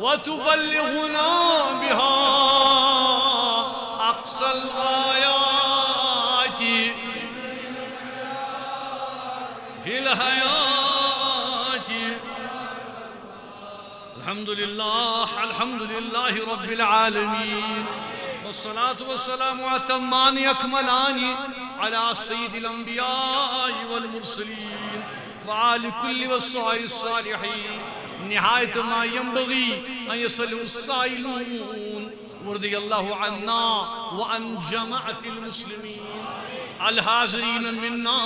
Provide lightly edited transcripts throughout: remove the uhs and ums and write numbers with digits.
وتبلغنا بها أقصى الغايات في الحياة. الحمد لله رب العالمين، والصلاة والسلام أتمان أكملان على سيد الأنبياء والمرسلين وعلى كل وصايا الصالحين. نهاية ما ينبغي أن يصلوا السائلون. ورضي الله عنا وعن جماعة المسلمين الحاضرين منا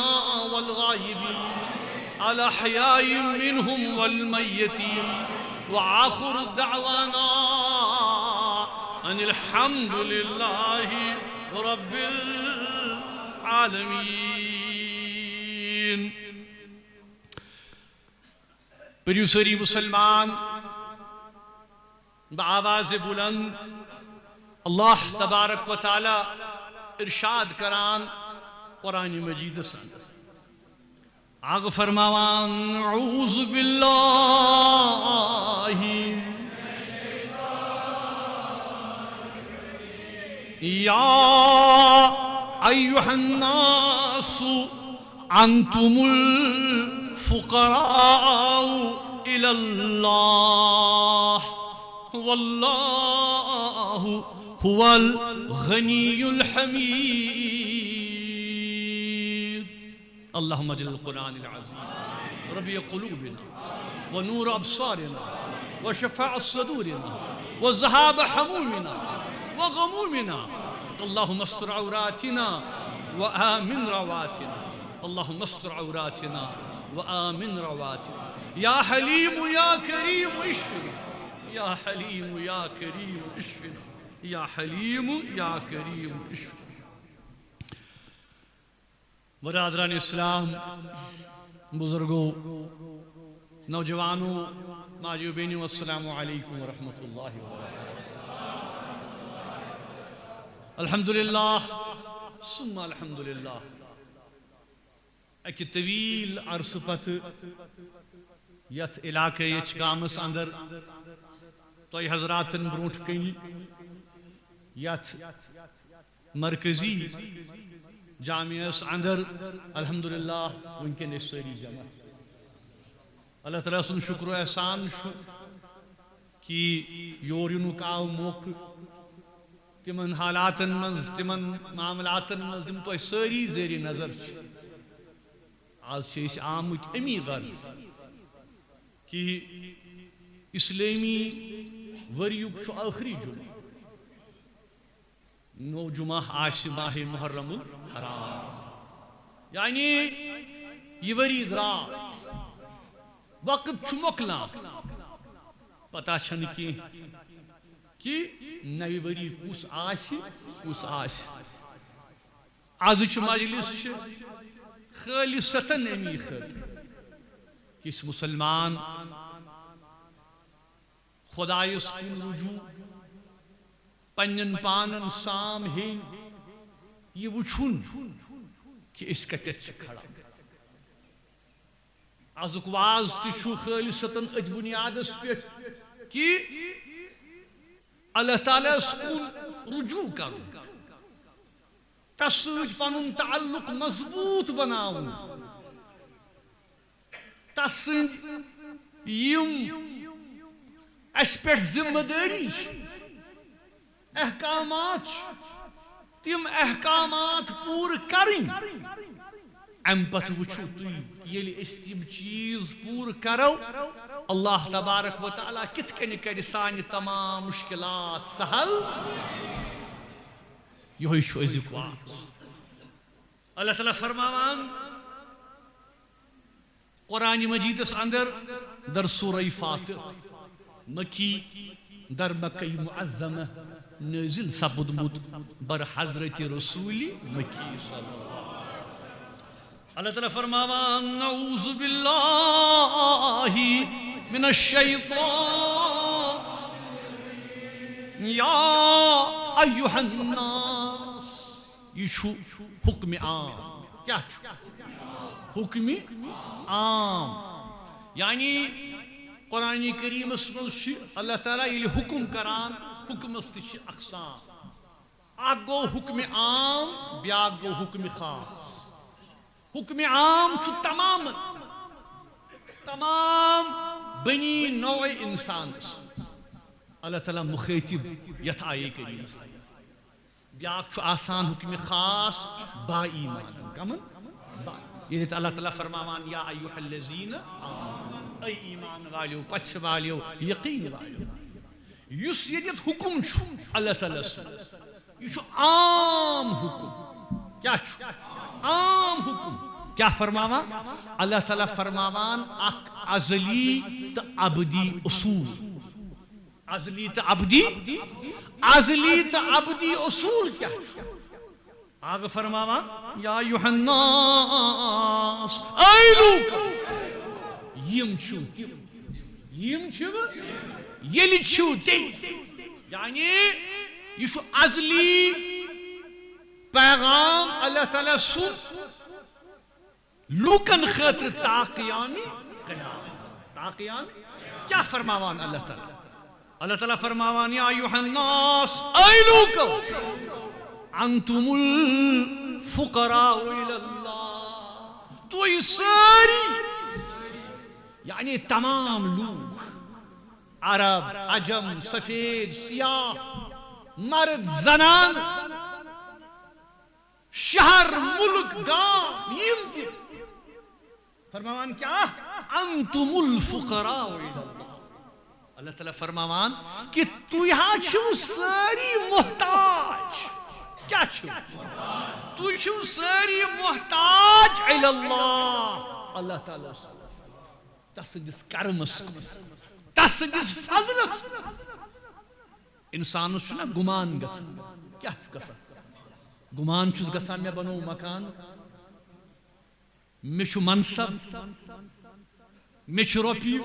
والغائبين الأحياء منهم والميتين. وآخر دعوانا أن الحمد لله رب العالمين. پریوسری مسلمان بآواز بلند اللہ تبارک و تعالی ارشاد کران قرآن مجید سند آگ فرماوان اعوذ باللہ یا ایہا الناس انتم الفقراء الى اللہ واللہ هو الغنی الحمید. اللہم اجعل القرآن العظیم ربیع قلوبنا ونور ابصارنا وشفاء صدورنا وذهاب حمومنا وغمومنا. اللہم استر عوراتنا وآمن رواتنا. اللہم استر عوراتنا وآمن رواتنا. یا حلیم یا کریم اشفنا. یا حلیم یا کریم اشفنا. یا حلیم یا کریم اشفنا. برادران اسلام، بزرگوں، نوجوانوں، ماجیو بینیوں، السلام علیکم ورحمۃ اللہ وبرکاتہ. الحمدللہ ثم الحمدللہ. اکی طویل عرص پت یت علاقے گامس اندر تو حضراتن برونٹ کنی یت مرکزی جامعس اندر الحمدللہ ونکن سری جمع. اللہ تعالیٰ سن شکر و احسان کہ یور ینک آو موقع تمن حالاتن مز تمن معاملاتن مز تم تو سری زیر نظر آج سے آمت امی غرض کہ اسلامی وریک آخری جمعہ نو جمعہ آش ماہ محرم الحرام، یعنی یہ وری درا وقت مکلان پتہ چھن کہ نوی وری کس آس. آز مجلس خالصتاً امی خاطر کہ اس مسلمان خدایس کن رجوع پنن پانن سام ہین یہ وچھن کہ اس کتت کھڑا. آزک واز تشو خالصتاً ات بنیادس پیٹ کہ اللہ تعالیٰ اس کن رجوع کرو، تسوج پنن تعلق مضبوط بناون، تسند یم اس پیٹ ذمہ داری احکامات تم احکامات پور کریں. ام پت وچھو تھی یلی اس تم چیز پور کرو اللہ تبارک و تعالیٰ کت کن کر سانی تمام مشکلات سہل. یہ شو ازیک واز. اللہ تعالیٰ فرماوان قرآن مجید اس اندر در سورہ فاطر مکی در مکی معظمہ نازل سپدمت بر حضرت رسول مکی صلی اللہ علیہ وسلم. اللہ تعالیٰ فرماوان نعوذ باللہ من الشیطان یا ایوہ الناس. یہ چھو حکم عام. کیا چھو حکم عام؟ یعنی قرآن کریم مز اللہ تعالیٰ یل حکم کران حکمس تش اقسام اک گو حکم عام بیاکھ گو حکم خاص حکم عام چھ تمام بنی نوع انسان اللہ تعالیٰ مخاطب یت آیے کریم بیاکھ چھ آسان حکم خاص با ایمان کمن یہ اللہ تعالیٰ فرماوان یا ایوہ الذین اے ایمان والیو پچھ والیو یقین والیو یس یدیت حکم چھو اللہ تعالیٰ یہ چھو عام حکم کیا چھو عام حکم کیا فرماوان اللہ تعالیٰ فرماوان اک ازلی تا ابدی اصول ازلی تا ابدی اصول کیا چھو آگے فرماوان یا ایوہ الناس اے لوگ یم چھو یلی چھو تی یعنی یہ چھو ازلی پیغام اللہ تعالیٰ سن لوکن خاطر تاقیانی کیا فرماوان اللہ تعالیٰ فرماوان یا ایوہ الناس اے لوگو انتم الفقراء الى اللہ تو یہ ساری یعنی تمام لوگ عرب عجم سفید سیاہ مرد زنان شہر ملک گام یم تی فرماوان کیا انتم الفقراء الى اللہ اللہ تعالیٰ فرماوان کہ تو یہاں چھو ساری محتاج کیا چھو تو چھو ساری محتاج الى اللہ اللہ تعالیٰ تسدس کرمس تسدس فضلس انسان چھو نا گمان گسن کیا چھو گسن گمان چھوس گسان میں بنو مکان میں چھو منصب میں چھو روپی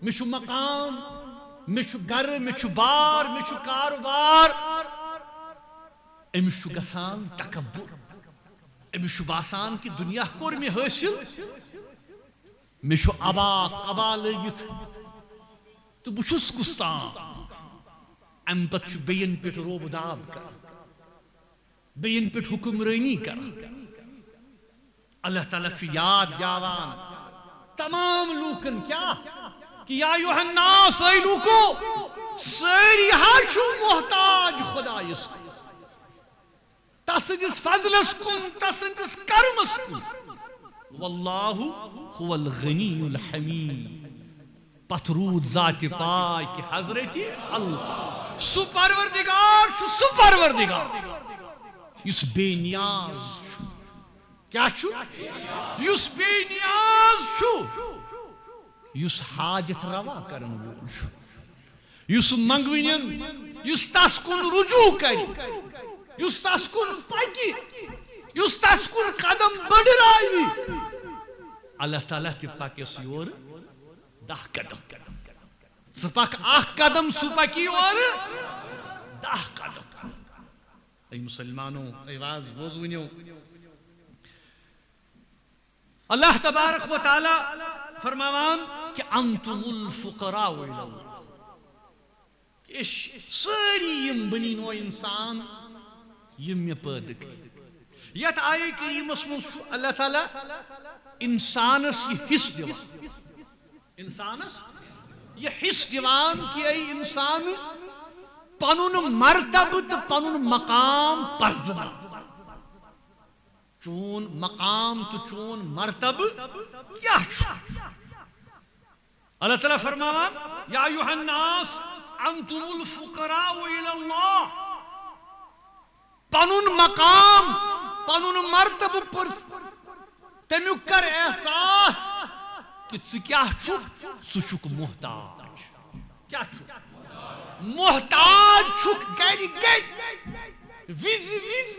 میں چھو مقام میں چھو گر میں چھو بار میں چھو کاروبار امس چھو گسان تکبر امس چھو باسان کی دنیا کور میں حاصل میں چھو قبا لگت تو بچھوس کستان ام پت چھو بین پیٹ روب داب کر بین پیٹ حکمرانی کر اللہ تعالیٰ چھو یاد جاوان تمام لوکن کیا کہ یا ایوہ الناس اے لوکو ساری چھو محتاج خدا اس کو تسدس فضلس کن تسدس کرمس کن واللہ هو الغنی الحمید پترود ذات پاک حضرت اللہ سو پروردگار چھو سو پروردگار یس بے نیاز چھو کیا چھو یس بے نیاز چھو یس حاجت روا کرن وول چھو یس منگوینن یس تس کن رجوع کری یس تس کن پکی یس تس کن قدم بڑھرائی اللہ تعالیٰ تی پاکس یور 10 قدم سپاک 8 قدم سپاکی اور 10 قدم ای مسلمانوں ای واز بوزونیو اللہ تبارک و تعالی فرماوان کہ انتم الفقراء الى اللہ ساری یم بنی نو انسان یم میں پید یت آئے کریم اسمس اللہ تعالی انسانس یہ حص دیوان انسانس یہ حص دیوان کہ ای انسان پنن مرتبہ تو پنن مقام پرزنا چون مقام تو چون مرتبہ کیا چھو اللہ تعالیٰ فرماوان یا ایوہ الناس انتم الفقراء الى اللہ پنن مقام پنن مرتبہ پر تمیک کر احساس کہ کیا چھو سوچک محتاج کیا چھو محتاج چھک گری گری ویز ویز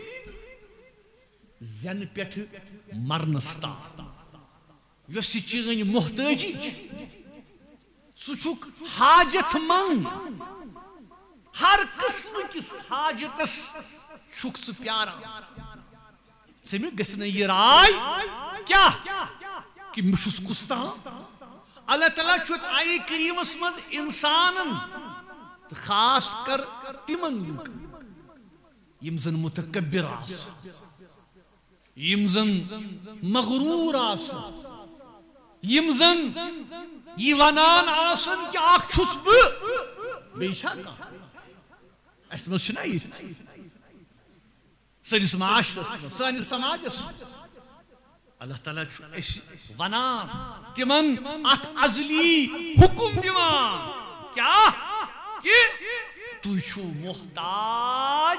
زین پیٹھ مرنستا یسی چیزیں محتاجی سوچک حاجت من ہر قسم کس حاجتس چھک سو پیارا سمی گسنے یہ رائے کیا کہ مشس کستان اللہ تعالیٰ چھُ آیہِ کریٖمس منٛز اِنسانن تہٕ خاص کر تِمن لُکن یِم زن متکبر آسن، یِم زن مغروٗر آسن، یِم زن یہ ونان آسن کہ اکھ چھُس بہٕ بیٚیہِ چھا کانٛہہ اَسہِ منٛز چھُنا یِتھ سٲنِس معاشرس منٛز سٲنِس سماجس اللہ تعالیٰ چھُ اَسہِ ونان تِمن اکھ ازلی حکم دِوان کیٛاہ کہ تُہۍ چھُو محتاج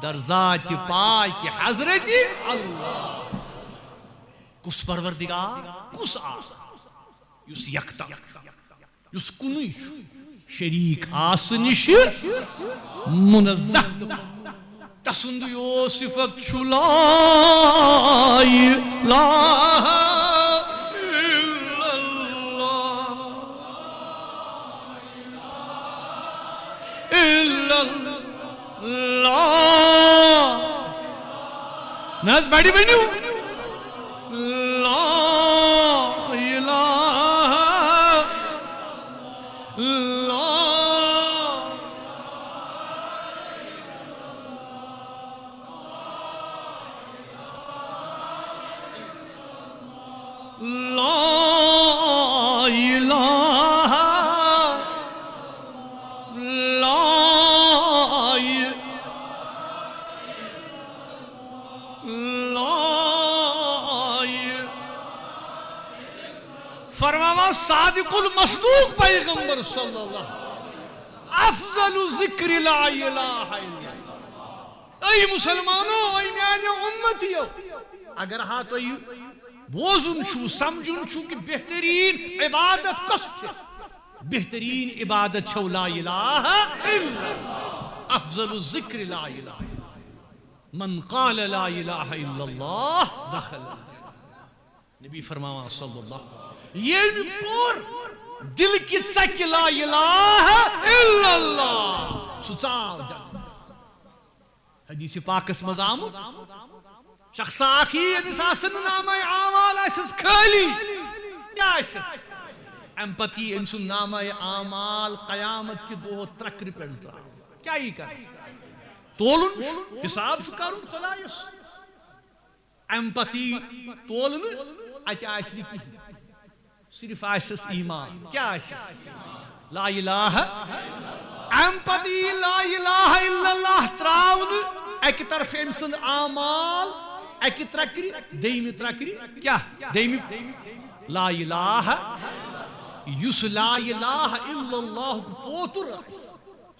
در ذاتِ پاکہِ حضرتِ اللہ. کُس پروردگار کُس آسان یُس یکتا یُس کُنُے چھُ شریٖک آسہٕ نِش منزہ تسُنٛد یو صفت چھُ لا الہ الا اللہ الا اللہ. نہ حظ بڑِ ؤنِو لا الہ الا فرماوا صادق المصدوق پیغمبر صلی اللہ افضل ذکر لا الہ الا اللہ. اے مسلمانو اے میانیو امتیو اگر ہا تُہۍ بوزن چھُو سمجھن چھُو کہ بہترین عبادت کس چھِ بہترین عبادت چھو لا الہ الا اللہ. افضل الذکر لا الہ من قال لا الہ الا اللہ دخل. نبی فرماوا صلی اللہ ییٚمہِ پوٚر دل کی ژکہِ لا الہ الا اللہ سُہ ژاو جنتس. حدیث پاکس منٛز آمُت شخص اکھ یی ییٚمِس آسن نہٕ نامے اعمال آسٮ۪س خٲلی کیٛاہ آسٮ۪س امہِ پتہٕ یی أمۍ سُنٛد نامے اعمال قیامت کہِ دۄہ ترکرِ پٮ۪ٹھ ترٛاونہٕ. کیٛاہ یی کرنہٕ تولُن چھُ حساب چھُ کرُن خۄدایس. امہِ پتہٕ یی تولنہٕ اتہِ آسہِ نہٕ کِہیٖنۍ صرف آسٮ۪س ایمان. کیٛاہ آسٮ۪س لا الہ. امہِ پتہٕ یی لا الہ الا اللہ ترٛاونہٕ اکہِ طرفہٕ أمۍ سُنٛد اعمال اکہِ ترکرِ دوٚیمہِ ترکرِ کیٛاہ دوٚیمہِ لا الہ. یُس لا الہ الا اللہُک پوتُر آسہِ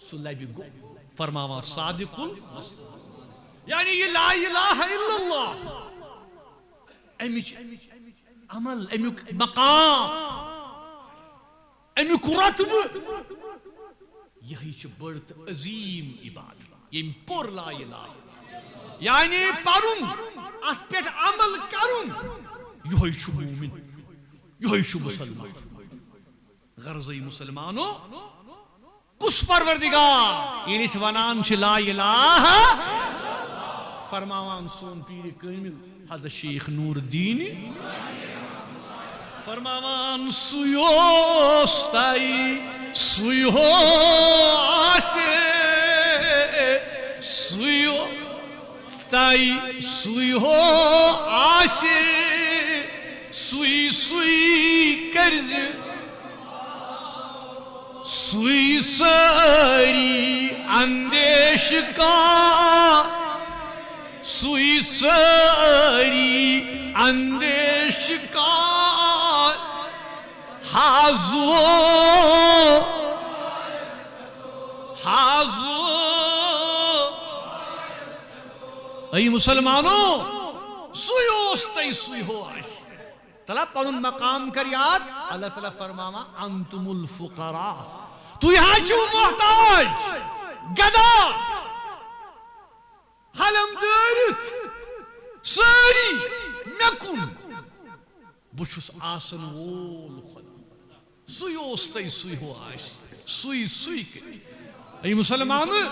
سُہ لبہِ گوٚو. فرماوان صادق المصدوق یعنی یہ لا الہ الا اللہ امِچ عمل امیُک مقام امیُک رتبہ یہی چھِ بٔڑ تہٕ عظیٖم عبادت ییٚمۍ پوٚر لا الہ یعنی پرُن اتھ پٮ۪ٹھ عمل کرُن یہوے چھُ مومن یہوے چھُ مسلمان. غرضے مسلمانو کُس پروردگار ییٚلہِ أسۍ ونان چھِ لا الہ فرماوان سون پیٖرِ کٲمِل حضرت شیخ نور الدین فرماوان سُے اوس تۄہہِ سُے ہو آسہِ سُے اوس تۄہہِ سُے ہو آسہِ سُے سُے کٔرزِ سُے سٲری اندیشہٕ کار سُے سٲری اندیشہٕ کار حاضو اے مسلمانو سُے اوس تۄہہِ سُے ہو آسہِ. تعالیٰ پنُن مقام کر یاد. اللہ تعالیٰ فرماوان انتم الفقراء تُہۍ حظ چھِو محتاج گدا حلم دٲرِتھ سٲری مےٚ کُن بہٕ چھُس آسن وول خۄدا سُے اوس تۄہہِ سُے ہو آسہِ سُے سُے کٔرِتھ. اے مسلمانہٕ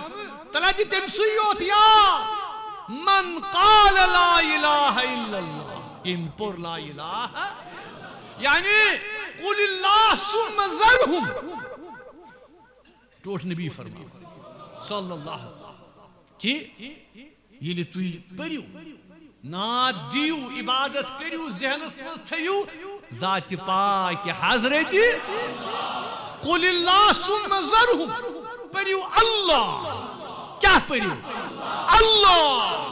تعالیٰ دِ تٔمۍ سُے یوت یاد من قال لا الہ الا اللہ ییٚمۍ پوٚر لا الہ یعنی قل اللہ ذرهم ٹوٹ نبی فرما صلی اللہ کہ یلی تُہۍ پٔرِو ناد دیو عبادت کریو ذہنس مز تھیو ذات پاک حضرت قل اللہ ثم ذرهم پریو اللہ کیا پریو اللہ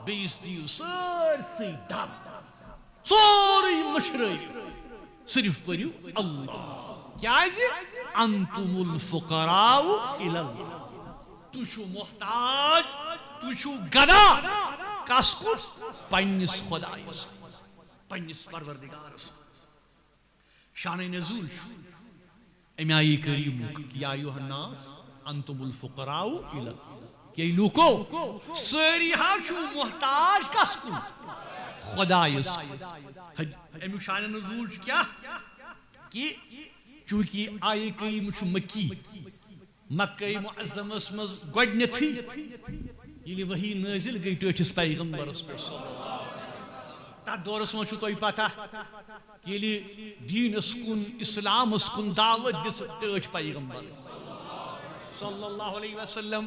بیس دیو سرسی دب سوری مشرئی صرف پریو اللہ کیا جی انتم الفقراء الاللہ تو شو محتاج تو شو گدا کس کو پنس خدایس پنس پروردگارس شان نزول امی آئی کریم یا ایوہ الناس انتم الفقراء الى کہ لوکو سری ہاں چھو محتاج کس کو خدایس امی شان نزول کیا کہ چونکہ آئی کریم چھو مکی مکہ معظم اسمز گوڑنیتھی یلی وحی نازل گئی ٹوٹس پیغمبرس پر تر دورس من تو پتہ یلی دین اسکن اسلام اسکن دعوت دس ٹوٹ پیغمبر صلی اللہ علیہ وسلم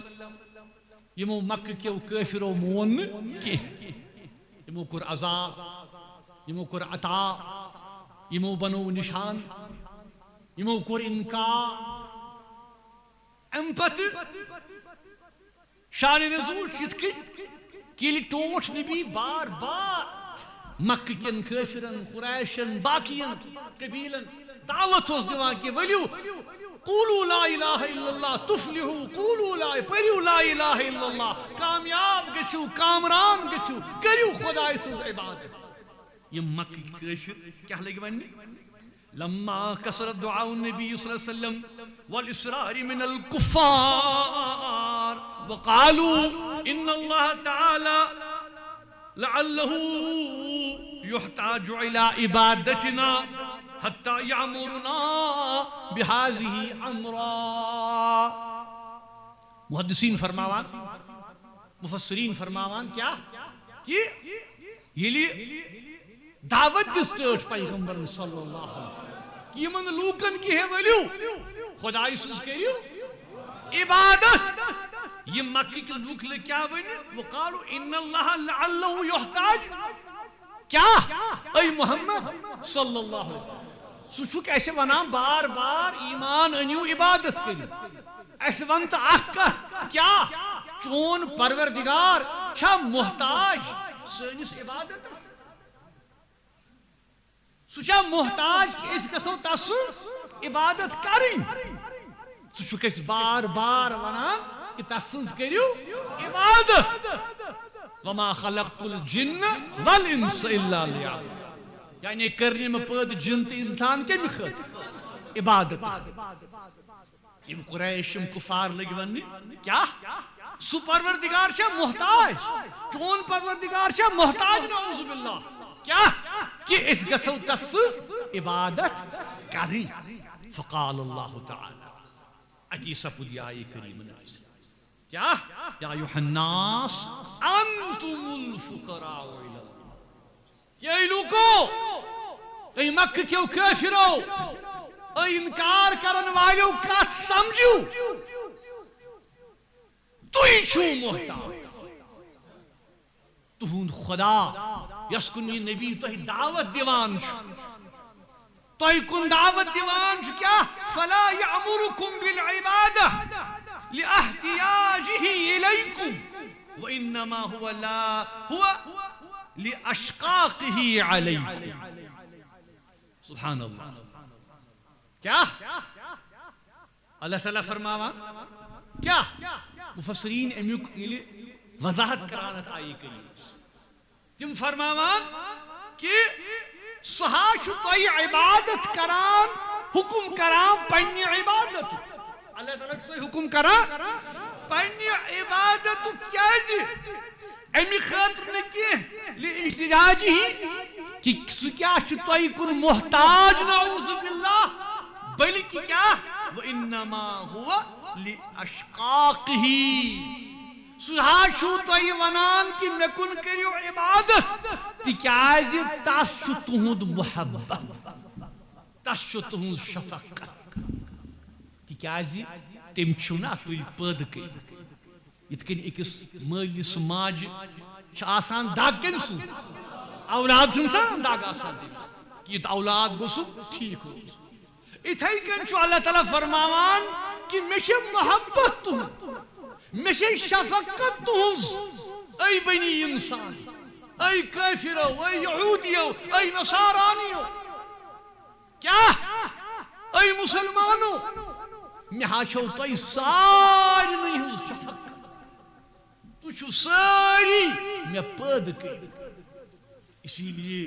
یمو مکہ کیو کافرو مون کی یمو کر عذاب یمو کر عطا یمو بنو نشان یمو کر انکار امپت شان نزول چیز کہ ٹوٹ نبی بار بار مکہ کن کافرن قریشن باقین قبیلن دعوت اس دیوان کہ ولیو قولوا لا الہ الا اللہ تفلحوا قولوا لا پریو لا الہ الا اللہ کامیاب گچھو کامران گچھو کریو خدای سز عبادت یہ مکہ کافر کیا لگی ونی لما كسر دعاء النبي صلى الله عليه وسلم والإصرار من الكفار وقالوا إن الله تعالى لعله يحتاج إلى عبادتنا حتى يأمرنا بهذه أمرا محدثین فرماوان مفسرین فرماوان کیا کہ یہ دعوت دستوٹ پیغمبر صلی اللہ علیہ وسلم کہ من لوکن کی ہے ولیو خدای سز کریو عبادت یہ مکہ کے لوک لے کیا ونی وقالو ان اللہ لعلہ یحتاج کیا اے محمد صلی اللہ علیہ وسلم سوچوک ایسے ونام بار بار ایمان انیو عبادت کریو ایسے ونت اکا کیا چون پروردگار چھا محتاج سنس عبادت سوچا محتاج کہ اس کسو تسز عبادت کریں سوچو کس بار بار ونان کہ تسز کریو عبادت وما خلقت الجن والانس الا لیعبدون یعنی کرنے میں پید جن تے انسان کے مخت عبادت یم قریش یم کفار لگی ونی کیا سو پروردگار شاہ محتاج چون پروردگار شاہ محتاج نعوذ باللہ کیا کہ اس گسو تسز عبادت کریں فقال اللہ تعالی اتی سپد یا کریم نازل کیا یا ایوہ الناس انتم الفقراء الى اللہ یہ لوکو اے مکہ کیو کافرو اے انکار کرن والیو کات سمجھو توی چھو محتاج تہند خدا یس کن یہ نبی تہی دعوت دیوان چھو تہی کن دعوت دیوان چھو کیا فلا یعمرکم بالعبادہ لأحتیاجہ الیکم وانما هو لاشقاقہ علیکم سبحان اللہ کیا اللہ تعالیٰ فرماوان کیا مفسرین امیوک وضاحت کرانت آئی کریم تم فرماوان کہ سہاچ توی عبادت کران حکم کران پنی عبادت اللہ تعالیٰ توی حکم کران پنی عبادت کیا جی امی خاطر نکی لإحتجاج ہی کہ سکیا توی کن محتاج نعوذ باللہ بلکہ کیا وَإِنَّمَا هُوَ لِأَشْقَاقِهِ سہاچو توی ونان کی مکن کریو عبادت تکیازی تس چو تہند محبت تس چو تہند شفقت تکیازِ تم چھُنا تُہۍ پٲدٕ کٔرِتھ یِتھ کٔنۍ أکِس مٲلِس ماجہِ چھِ آسان دگ کٔمۍ سٕنٛز اولاد سٕنٛز دگ آسان تٔمِس کہ یہِ اولاد گوٚژھُم ٹھیٖک روزُن اِتھَے کٔنۍ چھُ اللہ تعالیٰ فرماوان کہ مےٚ چھِ محبت تُہُنٛد مےٚ چھِ شفقت تُہٕنٛز اے بنی انسان اے کٲفِرو اے یہوٗدیو اے نصارانیو کیٛاہ اے مُسلمانو مےٚ ہاچھو تۄہہِ سارنٕے ہٕنٛز شفقت تُہۍ چھِو سٲری مےٚ پٲدٕ کٔرِتھ اسی لیے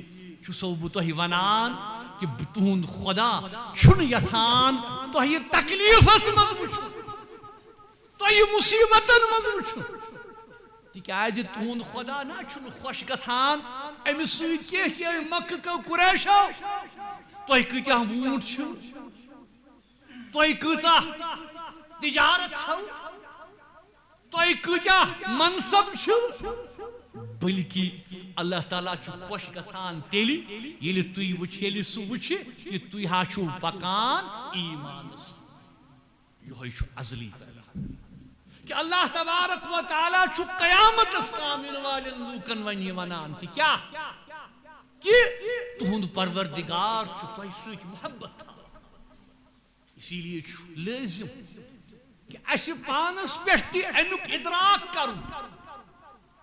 چھُسو بہٕ تۄہہِ وَنان کہ تُہُنٛد خۄدا چھُنہٕ یژھان تۄہہِ تکلیٖفس منٛز وٕچھُن تۄہہِ مُصیٖبتن منٛز وٕچھُن تِکیٛازِ تُہُنٛد خۄدا نا چھُنہٕ خۄش گژھان أمِس سۭتۍ کینٛہہ مکہٕ کٮ۪و قُریشو تۄہہِ کۭتیاہ ووٗنٛٹ چھِو تۄہہِ کۭژاہ تجارت چھو تۄہہِ کۭتیاہ منصب چھِو بلکہ اللہ تعالیٰ چھُ خۄش گژھان تیٚلہِ ییٚلہِ سُہ وٕچھِ کہ تُہۍ ہا چھُو پکان ایٖمانس یِہوٚے چھُ ازلی پیغام کہ اللہ تبارک و تعالیٰ چھُ قیامتس تام یِنہٕ والٮ۪ن لوٗکن وۄنۍ یہِ ونان کہ کیٛاہ کہ تُہُنٛد پروردگار چھُ تۄہہِ سۭتۍ محبت تھاوان اسی لیے چھُ لٲزِم کہ اَسہِ پانس پٮ۪ٹھ تہِ امیُک اِدراک کرُن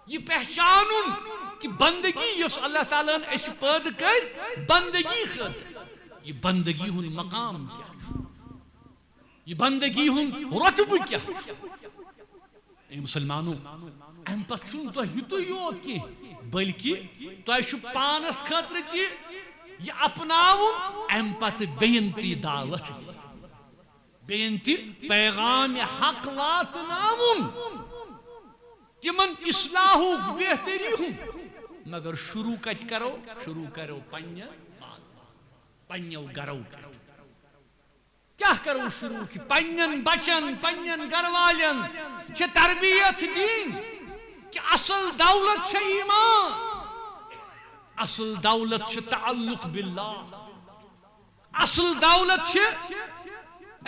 یہ پہچانُن کہ بندگی یۄس اللہ تعالیٰ ہن اَسہِ پٲدٕ کٔر بندگی خٲطرٕ یہ بندگی ہُنٛد مقام کیٛاہ چھُ یہ بندگی ہُنٛد رۄتبہٕ کیٛاہ چھُ اے مسلمانو امہِ پتہٕ چھُنہٕ تۄہہِ یُتُے یوت کینٛہہ بلکہ تۄہہِ چھُ پانس خٲطرٕ تہِ یہِ اپناوُن امہِ پتہٕ بیٚیَن تہِ دعوت بیٚیَن تہِ پیغامِ حق واتناوُن تِمن اصلاحُک بہتری ہُنٛد مگر شروع کتہِ کرو شروع کرو پننیو گرو پٮ۪ٹھ کیٛاہ کرو شروع کہ پننٮ۪ن بچن پننٮ۪ن گھر والٮ۪ن چھِ تربیت دِنۍ کہ اصل دولت چھِ ایمان اصل دولت چھِ تعلق باللہ اصل دولت چھِ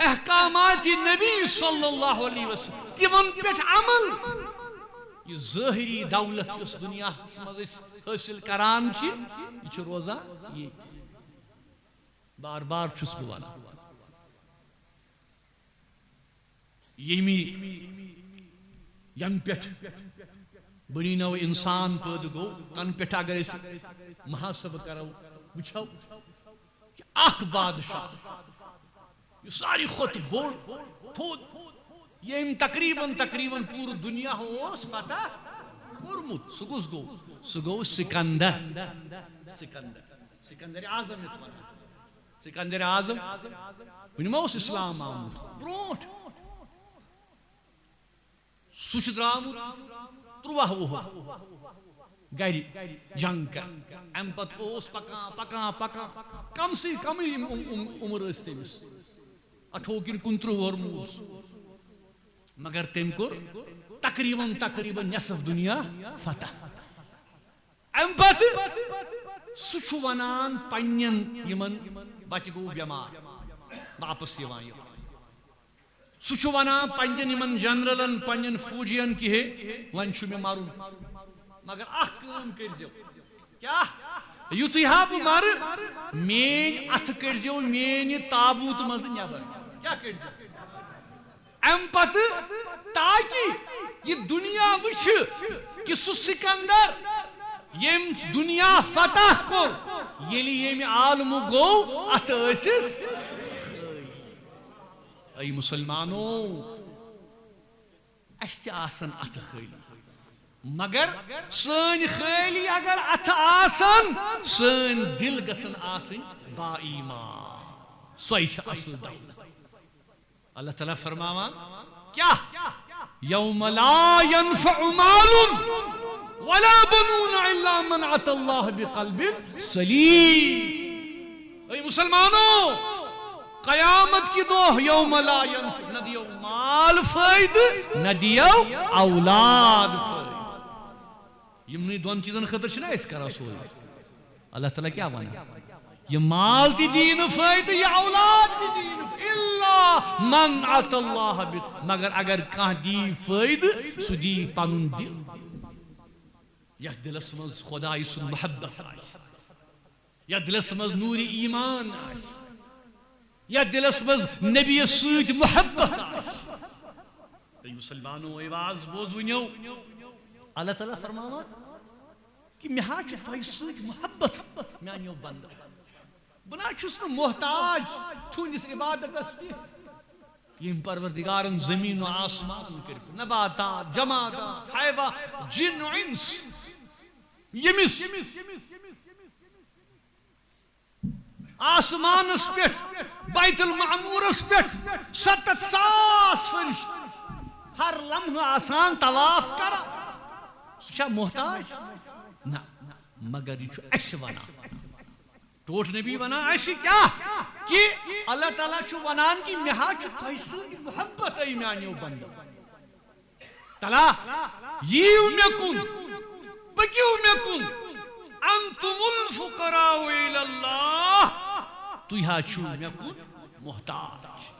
احکامات نبی صلی اللہ علیہ وسلم تِمن پٮ۪ٹھ عمل یہ ظٲہری دولت یۄس دُنیاہس منٛز أسۍ حٲصِل کران چھِ یہِ چھِ روزان ییٚتہِ بار بار چھُس بہٕ ونان ینہٕ پٮ۪ٹھ بنی نو انسان پٲدٕ گوٚو تنہٕ پٮ۪ٹھ اگر أسۍ محاسبہٕ کرو وٕچھو کہ اکھ بادشاہ یُس ساروی کھۄتہٕ بوٚڑ تھوٚد ییٚمۍ تقریباً پوٗرٕ دُنیا اوس فتح کوٚرمُت سُہ کُس گوٚو سُہ گوٚو سکندر اعظم یتھ ونان سکندر اعظم وُنہِ ما اوس اسلام آمُت برونٛٹھ سُہ چھُ درٛامُت 13 وُہُر گرِ جنگ کران امہِ پتہٕ اوس پکان کمسٕے کمٕے عمر ٲس تٔمِس 18 کِنہٕ 29 وُہُر موٗد مگر تٔمۍ کوٚر تقریباً نصف دُنیا فتح امہِ پتہٕ سُہ چھُ ونان پننٮ۪ن یِمن بچہِ گوٚو بٮ۪مار واپس یِوان سُہ چھُ ونان پننٮ۪ن یِمن جنرلن پننٮ۪ن فوجین کہ ہے وۄنۍ چھُ مےٚ مرُن مگر اکھ کٲم کٔرۍزیو کیٛاہ یُتھُے ہا بہٕ مرٕ میٲنۍ اتھٕ کٔڑزیو میٲنہِ تابوٗت منٛزٕ نٮ۪بر کیٛاہ کٔڑزیو امہِ پتہٕ تاکہِ یہِ دُنیا وٕچھِ کہ سُہ سکندر ییٚمۍ دُنیا فتح کوٚر ییٚلہِ ییٚمہِ عالمہٕ گوٚو اتھٕ ٲسِس اے مسلمانو اَسہِ تہِ آسن اتھٕ خٲلی مگر سٲنۍ خٲلی اگر اتھٕ آسن سٲنۍ دل گژھن آسٕنۍ با ایمان سۄے چھِ اصل دولت اللہ تعالیٰ فرماوان کیٛاہ یوم لا ينفع مال ولا بنون الا من اتى الله بقلب سلیم اے مسلمانو قیامت کی دۄہ یوم لا ينفع نہ دِیو مال فٲیدٕ نہ دِیو اولاد فٲیدٕ یِمنٕے دۄن چیٖزن خٲطرٕ چھِنہ أسۍ کران سورُے اللہ تعالیٰ کیٛاہ ونان یہ مال تہِ دِی نہٕ فٲیدٕ یہ اولاد تہِ دِی نہٕ الا من عطا اللہ مگر اگر کان دی فائدہ سو دی پنن دل یتھ دلس مز خدای سن محبت آس یتھ دلس مز نور ایمان آس یتھ دلس مز نبی سۭتۍ محبت آس مسلمانو آواز بوزونیو اللہ تعالیٰ فرماوان کہ مے ہا چھُ تۄہہِ سۭتۍ محبت میانیو بندو بہ نا چھُس نہٕ محتاج تُہنٛدِس عبادتس یم پروردگارن زمین و آسمان کٔرِتھ نباتات جمادات حیوان جن و انس یمس آسمانس پٮ۪ٹھ بیت المعمورس پٮ۪ٹھ 7,000 فرشت ہر لمحہ آسان طواف کرا سُہ چھا محتاج نہ مگر یہ چھُ اَسہِ ونان ٹوٹھ نبی ونان اَسہِ کیٛاہ کہ اللہ تعالیٰ چھُ ونان کہ مے ہا چھُ تۄہہِ سۭتۍ محبت اے میانیو بندو تلا یِیِو مےٚ کُن پٔکِو مےٚ کُن انتم الفقراء الی اللہ تُہۍ ہا چھِو مےٚ کُن محتاج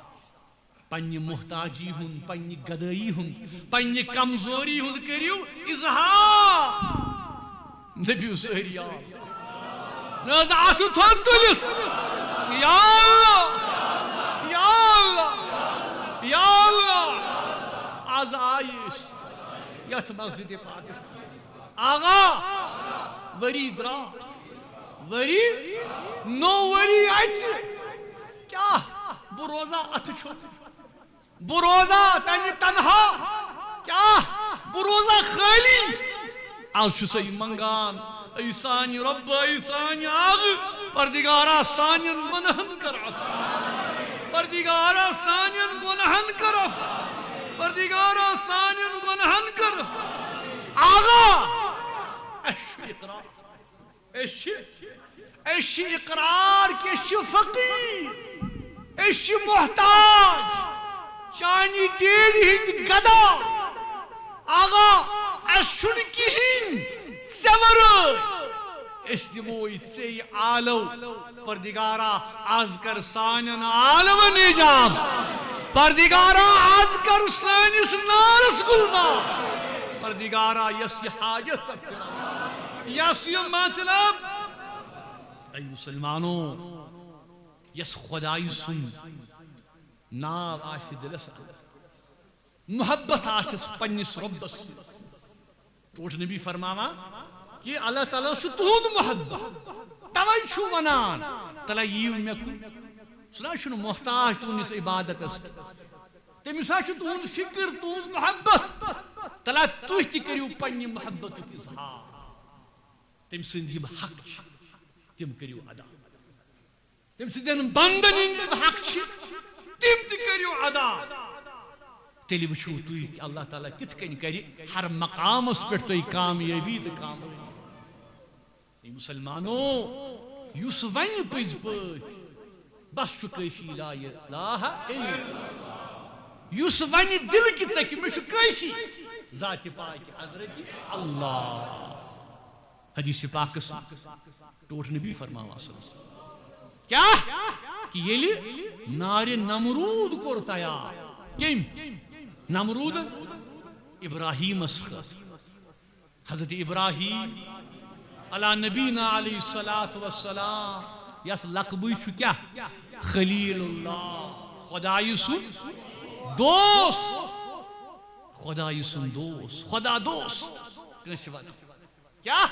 پننہِ محتاجی ہُنٛد پننہِ گدٲیی ہُنٛد پننہِ کمزوری ہُنٛد کٔرِو اظہار نبی سٲری یاد نہ حظ اتھٕ تھوٚد تُلِتھ یا اللہ یا اللہ یا اللہ آز آیہِ أسۍ یتھ مسجد پاکس آغا وری درٛاو ؤری نوٚو ؤری اَژِ کیٛاہ بہٕ روزا اتھٕ چھوٚکھ بہٕ روزا تمہِ تنہا کیٛاہ بہٕ روزا خٲلی آز چھُ سا یہِ منگان اے سانہِ رۄب اے سانہِ آغا پردگارا سانٮ۪ن گۄنہن کر عفو پردگارا سانٮ۪ن گۄنہن کر عفو پردگارا سانٮ۪ن گۄنہن کر عفو آغا اَسہِ چھُ اقرار أسۍ چھِ اقرار کہ أسۍ چھِ فقیٖر أسۍ چھِ محتاج چانہِ ڈیڈِ ہٕنٛدۍ گدا آغا اَسہِ چھُنہٕ کِہیٖنۍ ژےٚ ورٲے أسۍ دِموے ژےٚ عالو پردگارا آز کر سانٮ۪ن عالمن اِجاب پردگارا آز کر سٲنِس نارس گُلزار پردگارا یۄس یہِ حاجت یۄس یہِ مطلب اے مسلمانو یس خدای سُنٛد ناو آسہِ دلس محبت آسٮ۪س پننِس رۄبس سۭتۍ ٹوٹھ نبی فرماوان کہ اللہ تعالیٰ چھُ تُہُنٛد محبت توے چھُ ونان تلا یِیِو مےٚ کُن سُہ نہ چھُنہٕ محتاج تُہنٛدِس عبادتس تٔمِس ہا چھُ تُہُنٛد فکر تُہنٛز محبت تلا تُہۍ تہِ کٔرِو پننہِ محبتُک اظہار تٔمۍ سٕنٛدۍ یِم حق چھِ تِم کٔرِو ادا تٔمۍ سٕنٛدٮ۪ن بندن ہٕنٛدۍ یِم حق چھِ تِم تہِ کٔرِو ادا تیٚلہِ وٕچھِو تُہۍ کہ اللہ تعالیٰ کِتھ کٔنۍ کرِ ہر مقامس پٮ۪ٹھ تۄہہِ کامیٲبی تہٕ کامیٲبی مسلمانو یُس وَنہِ پٔزۍ پٲٹھۍ بس چھُ کٲفی لا اِلٰہَ اِلَّا اللہ یُس وَنہِ دِلہٕ کہِ ژَکہِ مےٚ چھُ کٲفی ذاتِ پاکہِ حضرتِ اللہ حدیث پاکس ٹوٹھ نبی فرماوان صلی اللہ علیہ وسلم کیا کہ ییٚلہِ نارِ نمروٗد کوٚر تیار کٔمۍ نمروٗد ابراہیٖمس خٲطرٕ حضرت ابراہیم علیٰ نبینا علیہ الصلاۃ والسلام یس لقبٕے چھُ کیٛاہ خلیل اللہ خدایہِ سُنٛد دوست خدایہِ سُنٛد دوست خدا دوست کٲنٛسہِ ونان کیا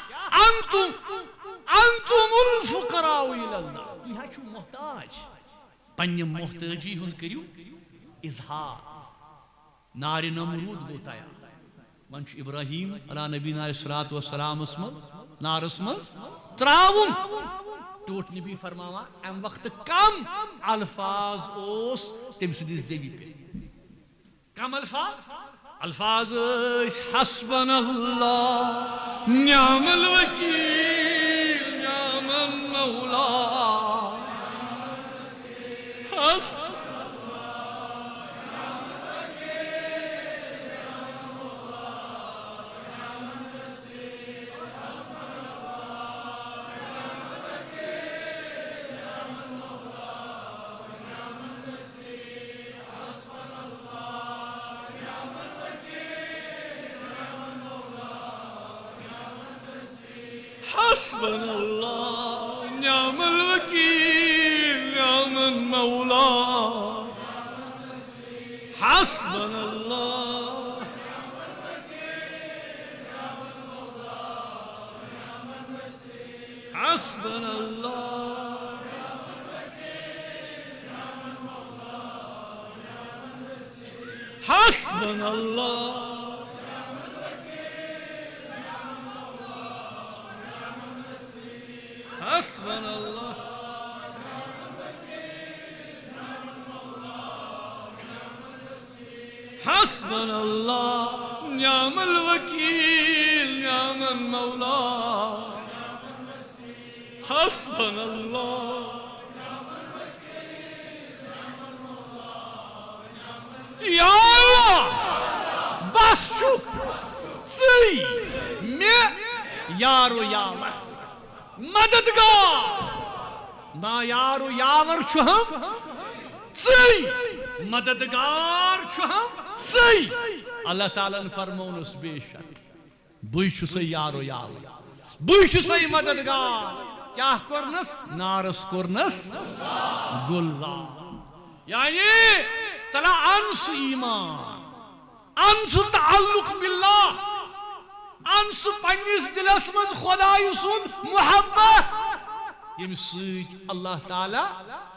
انتم الفقراء الی اللہ تُہۍ ہا چھِو محتاج پننہِ محتٲجی ہُنٛد کٔرِو اظہار نارِ نمروٗد گوٚو تیار وۄنۍ چھُ ابراہیم علیٰ نبینا علیہ الصلاۃ والسلامس منٛز نارس منٛز ترٛاوُن ٹوٹھ نبی فرماوان امہِ وقتہٕ کم الفاظ اوس تٔمۍ سٕنٛدِس زیوِ پٮ۪ٹھ کم الفاظ ٲسۍ حسبنا اللہ نعم الوکیل نعم المولا حسبنا الله نعم الوكيل نعم المولى حسبنا الله حسبنا الله حسبنا الله حسبنا الله حسبنا الله نعم الوكيل نعم المولى حسبنا الله يا الله باشوك سي مي يارو ياور مددگار ما یارو یاور چھم ژٕے مددگار چھم ژٕے اللہ تعالیٰ فرمونس بے شک بے چھُسے یارو یاور بے چھُسے مددگار کیا کرنس نارس کرنس گلزار یعنی تلا انس ایمان انس تعلق باللہ انس پنیس دلس من خدای سن محبت یم سیت اللہ تعالی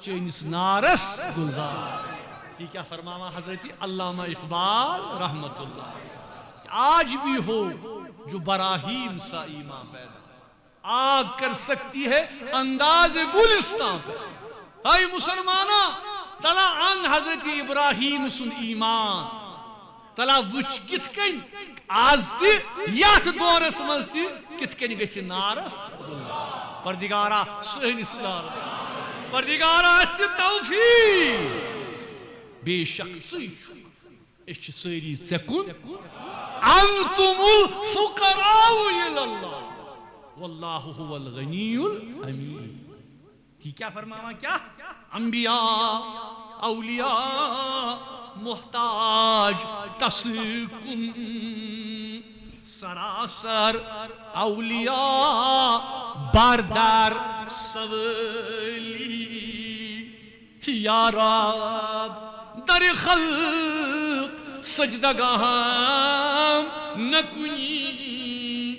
چینس نارس گلزار تی کیا فرماوا حضرت علامہ اقبال رحمت اللہ آج بھی ہو جو براہیم سا ایمان پیدا آگ کر سکتی ہے انداز گلستان پہ اے مسلمانہ تلا ان حضرت ابراہیم سن ایمان تلا وچ کت کن آز تی یات دورس مز تی کت کن گسی نارس پردگارا سہنس نارس پردگارا است توفیق بے شک سیچ اچھ سری ژکن انتم الفقراء الاللہ واللہ هو الغنی الحمید تی کیا فرماوا کیا انبیاء اولیاء محتاج تسکن سراسر اولیاء باردار سولی یا رب در خلق سجدگاہم نکنی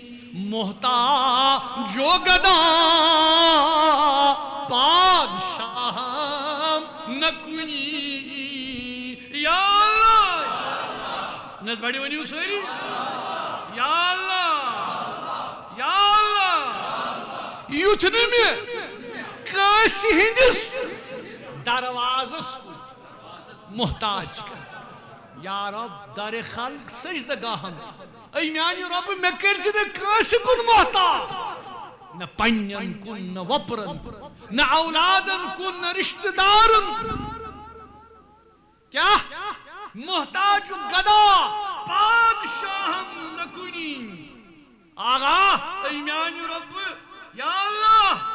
محتاج جو گدا پادشاہم نکنی یا اللہ نس بڑی ونیو سوری یا اللہ یا اللہ یوتھنی میں کسی ہندس دروازس کو محتاج کر یا رب در خلق سجدگاہم ای میانی رب میں کرزی دے کاش کن محتاج نہ پنین کن نہ وپرن کن نہ اولادن کن نہ رشتہ دارن کیا محتاج گدا پادشاہم نکنی آغا ای میانی رب یا اللہ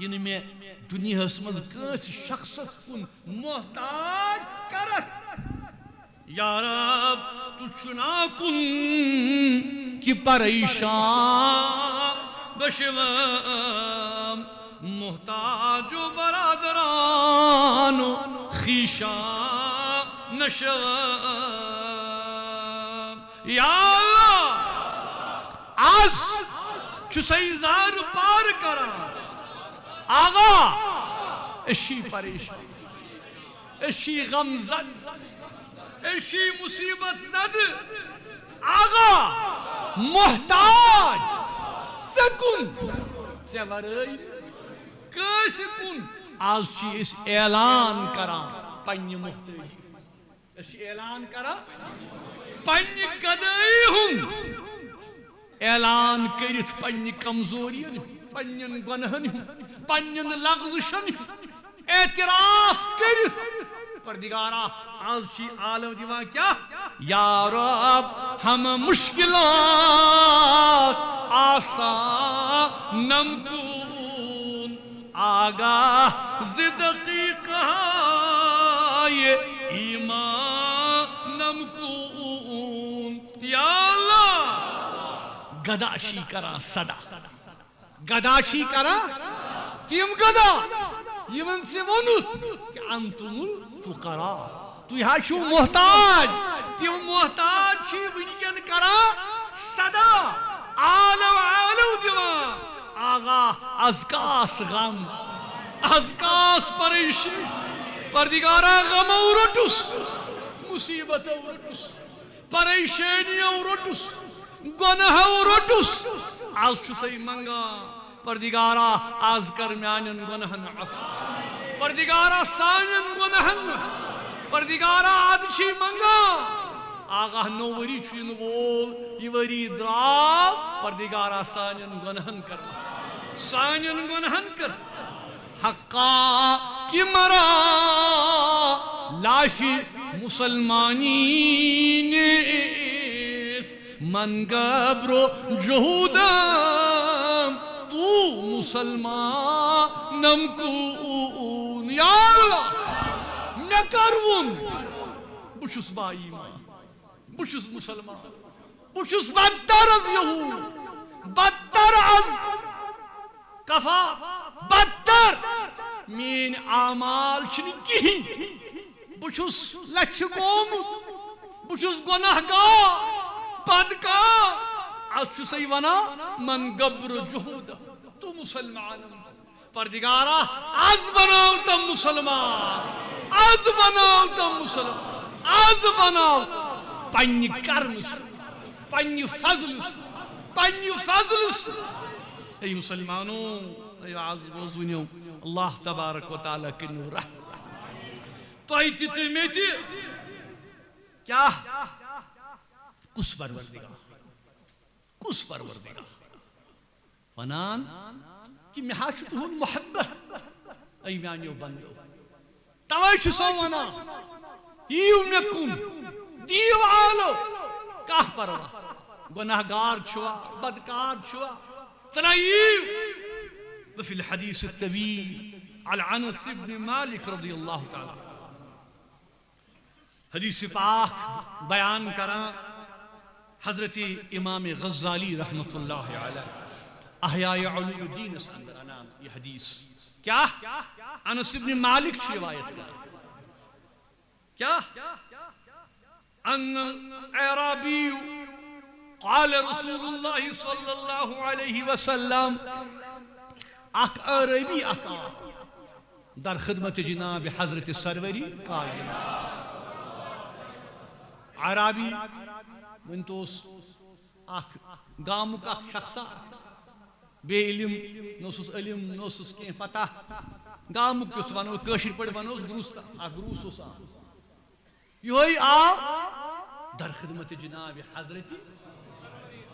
ین میں دنیا اسمز کس شخص کن محتاج کرت یا رب تو چنا کن کی پریشان بشوام محتاج و برادران و خیشان نشوام یا اللہ آز چسائی زار پار کرا آغا اشی پریشان اشی غم زد اشی مصیبت زد آغا محتاج سکن زورائی کسکن آج چی اس اعلان کرا پنی محتاج اس اعلان کرا پنی گدائی ہوں اعلان کرت پنی کمزوری پنین گنہن پنین لغزشن اعتراف کرت پردگارا آج چی عالم دیوان کیا یا رب ہم مشکلات آسان نمکون آگاہ زدقیقہ یہ ایمان نمکون یا اللہ گداشی کرا صدا گداشی کرا تیم گدا یمن سے ونت کہ انتم الفقراء تُہۍ حظ چھِو محتاج تم محتاج چھ ونکن کرا صدا آلو آلو دیوان آغا از کاس غم از کاس پریشی پردگارا غم رٹس مصیبت رٹس پریشانی رٹس گناہ رٹس آز چھُسے منگا پردگارا آز کر میانن گناہن عفو پردگارا سانن گناہن پردگارا آد چھی منگا آگاہ نو وری چھین وول یہ وری دراو پردگارا سانن گناہن کر سانن گناہن کر حقا کی مرا لاشی مسلمانی من گبرو جہودم تو مسلمانم کون یا اللہ مے کرون بچس با ایمان بچس مسلمان بچس بدتر از یہود بدتر از کفا بدتر مین اعمال چھنی کہین بچس لچھ گوم بچس گناہ گار بدکار از چھسے ونا من گبر جہود تو مسلمان پردگارا از بناو تم مسلمان از بناو تم مسلمان از بناو پنی کرمس پنی فضلس پنی فضلس اے مسلمانوں اے عزب وزنیو اللہ تبارک و تعالیٰ کنو رحم تو ایتی تیمیتی کیا کس پروردگار کس پروردگار فنان کہ محاشت ہون محبت ای میانیو بندو توائی چھو سو ونا ایو مکن دیو آلو کاہ پروا گناہ گار چھوا بدکار چھوا تلائیو وفي الحديث الطويل على انس بن مالك رضي الله تعالى حدیث پاک بیان کرا حضرت امام غزالی رحمت اللہ علیہ احیاء علوم الدین اس اندر انام یہ حدیث کیا انس بن مالک چھ روایت کرا کیا ان اعرابی قال رسول اللہ صلی اللہ علیہ وسلم اک عربی اکا در خدمت جناب حضرت سروری کائنات عربی ونتوس اک گامک اک شخصا بے علم نوسس علم نوسس کی پتہ گامک کس ونو کشیر پڑ ونوس گروستا اک گروس آ یہ آ در خدمت جناب حضرت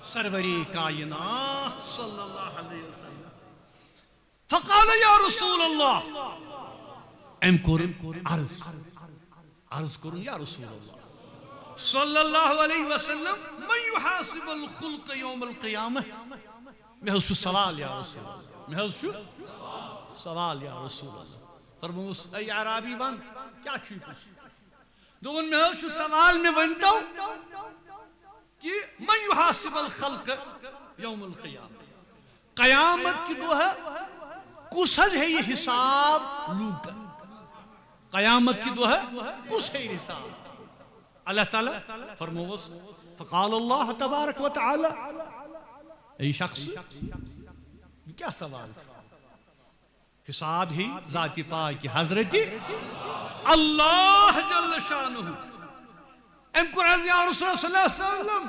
سروری کائنات صلی اللہ علیہ وسلم فقال یا رسول اللہ ام کرن عرض کرن یا رسول اللہ صلی اللہ علیہ وسلم من يحاسب الخلق یوم القیامہ میں حضر سوال یا رسول اللہ میں حضر سوال یا رسول اللہ فرموس ای عرابی بان کیا چھوئی پوچھ دون میں حضر سوال میں بنتا ہوں کہ من يحاسب الخلق یوم القیامہ قیامت کی دو ہے کس ہے یہ حساب لوگ قیامت کی دو ہے کس ہے یہ حساب اللہ تعالیٰ فرموس فقال اللہ تبارک و تعالی ای شخص کیا سوال حساب ہی ذات پاک کی حضرت اللہ جل شانہ ام قرآن یا رسول اللہ صلی اللہ علیہ وسلم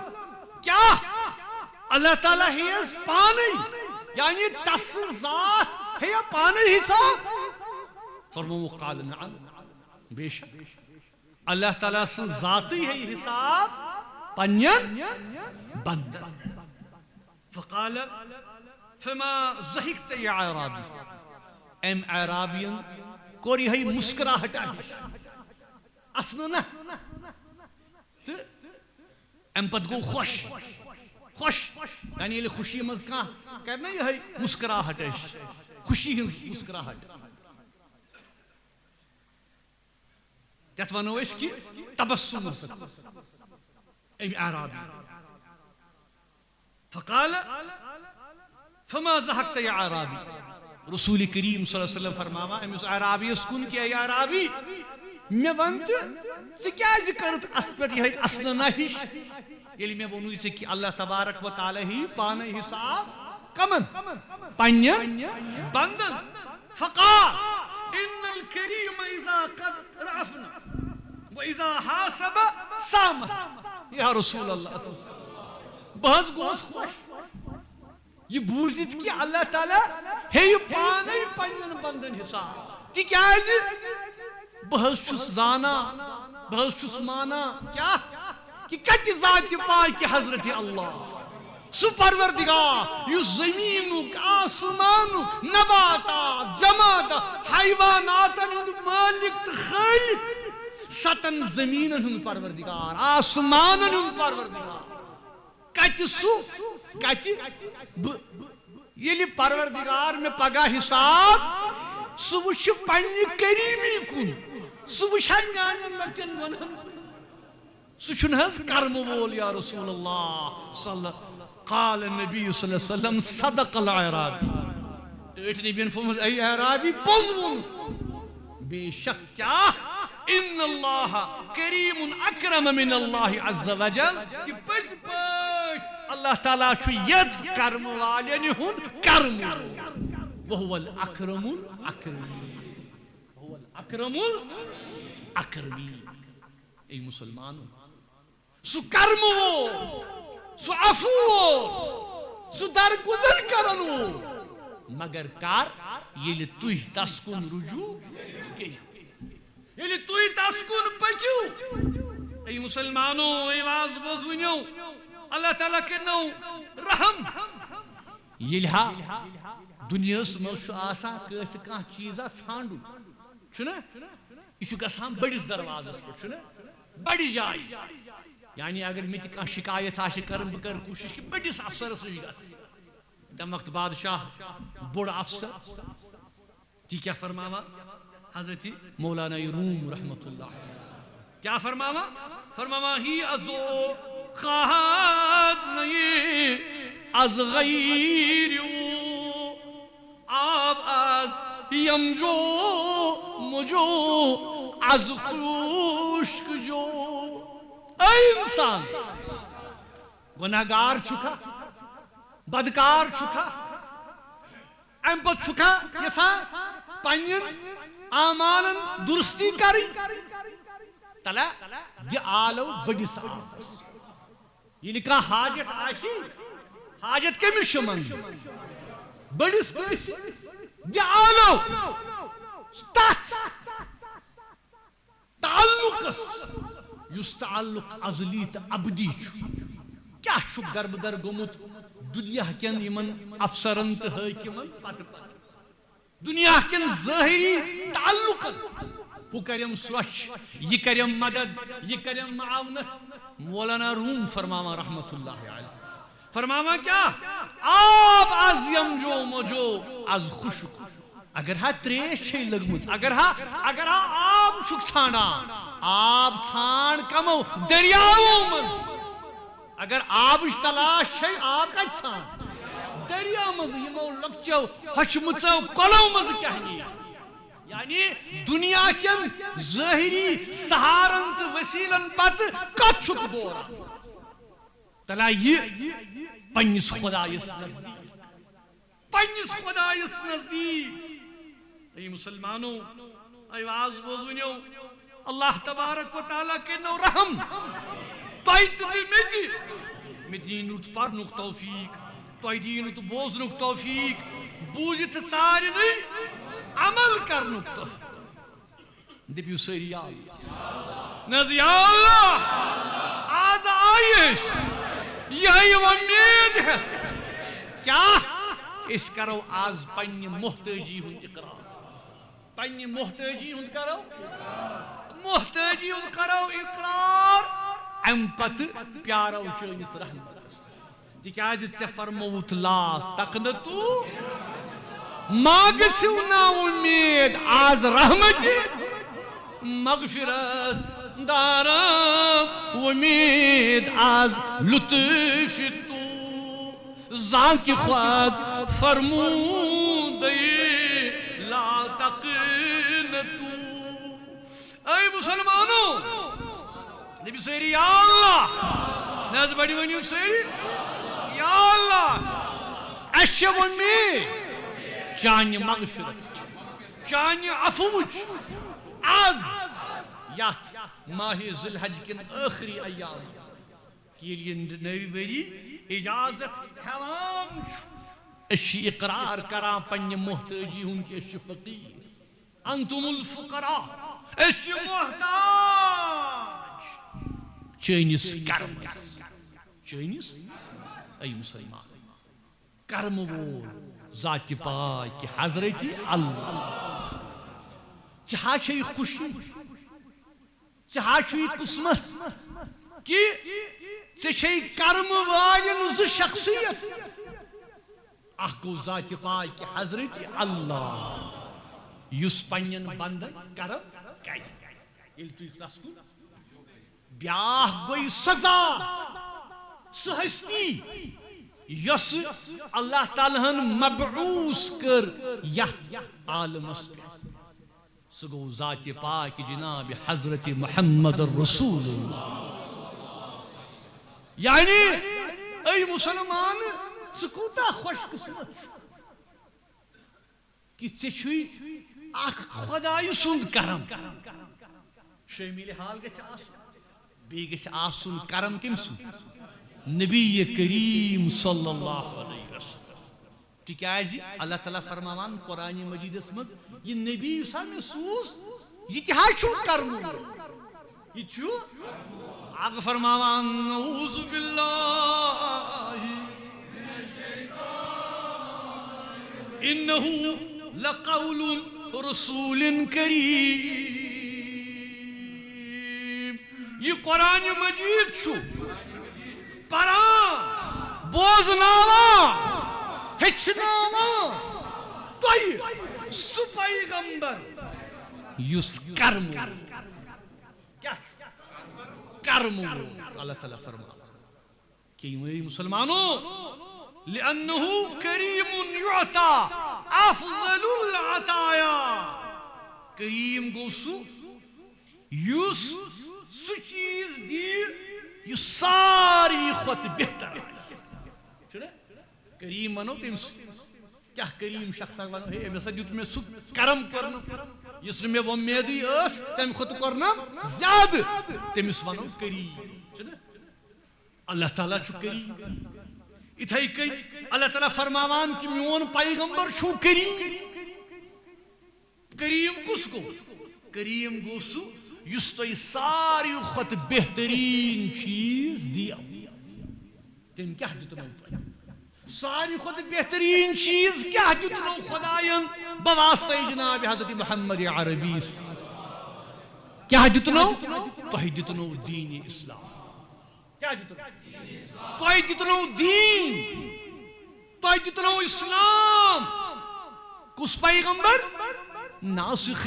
کیا اللہ تعالیٰ ہی اس پانی یعنی تس ذات ہے یا پانی حساب فرمو قال نعم بے شک اللہ تعالیٰ سے ذاتی ہے حساب پنین بند فقال فما ضحکت یا عرابی ام عرابین کوری ہے مسکراہٹ اسننا ام پت گو خوش یعنی یہ خوشی مزکا کرنا یہ ہے مسکراہٹ خوشی ہن مسکراہٹ تیت ونو اس کی تبسم ای اعرابی فقال فما ضحكت يا عرابي رسول کریم صلی اللہ علیہ وسلم فرماوا امس عرابی کن کہ اے عرابی میں ونت ژٕ کرت اس پہ یہ اسنہ ہش یل میں ونو کہ اللہ تبارک و تعالی ہی پانے حساب کمن پنن بندن فقال ان الكريم اذا قد رأفنا واذا حاسب سام یا رسول اللہ صلی اللہ علیہ وسلم بہت گوس خوش یہ بوزت کہ اللہ تعالیٰ ہے یہ پانے پنن بندن حساب تکیاز بہت چھس زانا بہت چھس مانا کیا کہ کت ذات پاک حضرت اللہ سو پروردگار یس زمینک آسمانک نباتات جماعت حیوانات مالک تو خالق ستن زمینن ہن پروردگار آسمانن ہن پروردگار کت سو کت یلی پروردگار میں پگہ حساب سو وچھ پنہ کریمی کن سو وچھن میانن لکن ونن سو چھن حض کرم وول یا رسول اللہ صلی اللہ قال النبی صلی اللہ علیہ وسلم صدق العرابی ٹھٹ نبیین فرموس اے عرابی پوز وون بے شک کیا ان اللہ کریم اکرم من اللہ عز وجل کہ پچ پچ اللہ تعالیٰ چھو یز کرم والین ہند کرم وہو الاکرم الاکرمی وہو الاکرم الاکرمی اے مسلمان سو کرم سو عفو سو درگزر کرنو مگر کار یلی توی تس کن رجوع یلی توی تس کن پکیو اے مسلمانو اے واز بوزونیو اللہ تعالیٰ کرنو رحم یلہا دنیا مز آسان کس کان چیزا ژھانڈو چھنا یہ گژھان بڑس دروازس پہ بڑی جائے یعنی اگر مت کان شکایت آہ کرن بہ کر کوشش کہ بڑس افسرس نش گژھ تم وقت بادشاہ بوڑ افسر تی کیا فرماوا حضرت مولانا روم رحمت اللہ کیا فرماوا فرماوا ہی ازو خواہد نہیں از غیر آب از یمجو مجو از خشک جو اے انسان گناہگار چھکا بدکار چھکا ام پت چھکا یسا پنین آمانن درستی کری تلا دی آلو بڑی ساس یہ لکھا حاجت آشی حاجت کمیش منگ بڑس کسی دی آلو تات تعلقس یس تعلق ازلی تا عبدی چھو کیا شک دربدر گمت دنیا کن یمن افسرن تا حاکمن پت پت دنیا کن ظاہری تعلق وہ کریم سوچ یہ کریم مدد یہ کریم معاونت مولانا روم فرماوا رحمت اللہ علیہ فرماوا کیا آب از یمجو مجو از خشک اگر ہا تریش چھے لگمت اگر ہا آب شک چھانا آب چھان کمو دریاؤں مز اگر آب تلاش چھے آب کا چھان دریا مز یمو لکچو حشمچو کلو مز کہنی یعنی دنیا کن ظاہری سہارن تو وسیلن پت کت چھک دورا تلا یہ پنس خدایس نزدیک پنس خدایس نزدیک اے مسلمانوں اے واز بوزونیو اللہ تبارک و تعالیٰ کے نو رحم تائیت دی مدینوت پرنک توفیق تائیدینوت بوزنک توفیق بوجت ساری نہیں عمل کرنک توفیق دبیو سری یا اللہ نزی یا اللہ آز آئیش یہی امید ہے کیا اس کرو آز پنی محتاجی ہوں اقرار پنی محتاجی ہوں کرو محتاجی ہوں کرو اقرار ام پت پیارو چونس رحمت تکیاز ژے فرموت لا تقنطو ماگسیو نا امید آز رحمت مغفرت دارم امید آز لطف تو زانکی خود فرمودے لا تقنطو. اے مسلمانوں نبی سیری یا اللہ ناز بڑی ونیو سیری یا اللہ اچھے ونی چانی مغفرت چانی عفوچ آز یات ماہ ذی الحج کن آخری ایام کہ نوی بری اجازت حرام اشی اقرار کران پنی محتاجی ہوں کہ اشی فقیر انتم الفقراء اشی محتاج چینس کرمس چینس ای مسلمان کرم وول ذات پاک کہ حضرت اللہ چہا چھئی خوشی چہا چھئی قسمت کہ چھئی کرم والن ز شخصیت اخ گو ذات پاک کہ حضرت اللہ یس پنین بندن کرم کئی یل تھی تس کن بیاہ گوئی سزا سہ ہستی یس اللہ تعالیٰ ہن مبعوث کر یت عالمس پہ سہ گو ذات پاک جناب حضرت محمد رسول اللہ. یعنی ای مسلمان ژٕ خوش قسمت کہ ژےٚ اخ خدای سُنٛد کرم شٲمِلِ حال گژھِ آسُن بیٚیہِ گژھِ آسُن کرم کٔمۍ سُنٛد نبی کریم صلی اللہ علیہ وسلم. تِکیٛازِ اللہ تعالیٰ فرماوان قرآن مجیدس منٛز یہِ نبی یُس ہا مےٚ سوٗز یہِ تہِ حظ چھُ کرمُے یہِ چھُ آگے فرماوان اعوذ باللہ انہ لقول رسول کریم. یہ قرآن مجید چھو پران بوزناوان ہچناوان توئی سو پیغمبر یس کرم کیا کرم اللہ تعالیٰ فرما کہ مسلمانوں لأنه کریم یعطا افضل العطایا. کریم گو سو یس سو چیز دی یس ساری خود بہتر کریم ونو تمس کیا کریم شخص ونو ہے امس دیت میں سو کرم کرنو یس میں ومیدی اس تم خود کرنا زیادہ تمس ونو کریم. اللہ تعالیٰ چھو کریم اتھائی کئی اللہ تعالیٰ فرماوان کہ میون پیغمبر چھو کریم. کریم کس کو کریم گو سو یس تو ساری خود بہترین چیز دیا تم کیا دیتنو ساری خود بہترین چیز کیا دیتنو خدایان بواسطہ جناب حضرت محمد عربی کیا دیتنو تو دیتنو دین اسلام. کیا دیتنو تو دیتنو دین تو دیتنو اسلام. کس پیغمبر ناسخ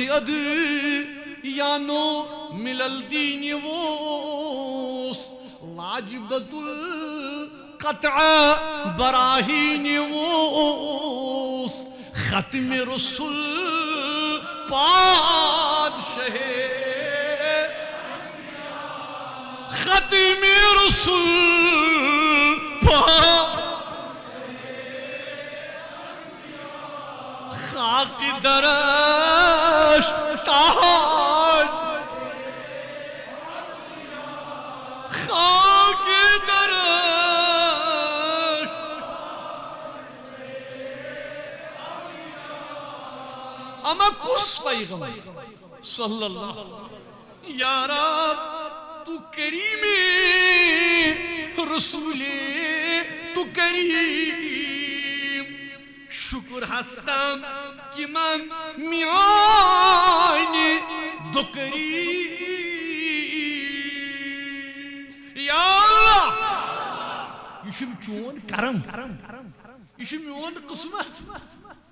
یانو ملل دین ووس واجبت القطع براہین ووس ختم رسول پادشاہ ختم رسول خاک درش تاج خاک درش اما کس پیغمبر صلی اللہ یا رب تو کریم رسول تو کریم شکر ہستم کہ من میانی دو کریم. یا اللہ یہ چون کرم یہ میون قسمت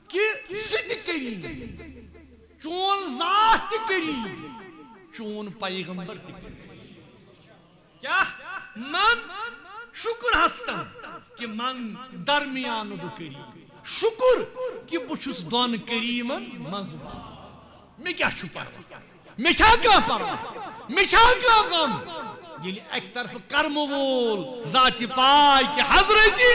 کہ زد کریم چون ذات کریم چون پیغمبر تھی. کیا من شکر ہستم کہ من درمیان دو کریم شکر کہ بچھس دون کریمن مزبا میں کیا چھو پروا میں چھا کا پروا میں چھا کا غم یلی ایک طرف کرم وول ذات پائی کہ حضرتی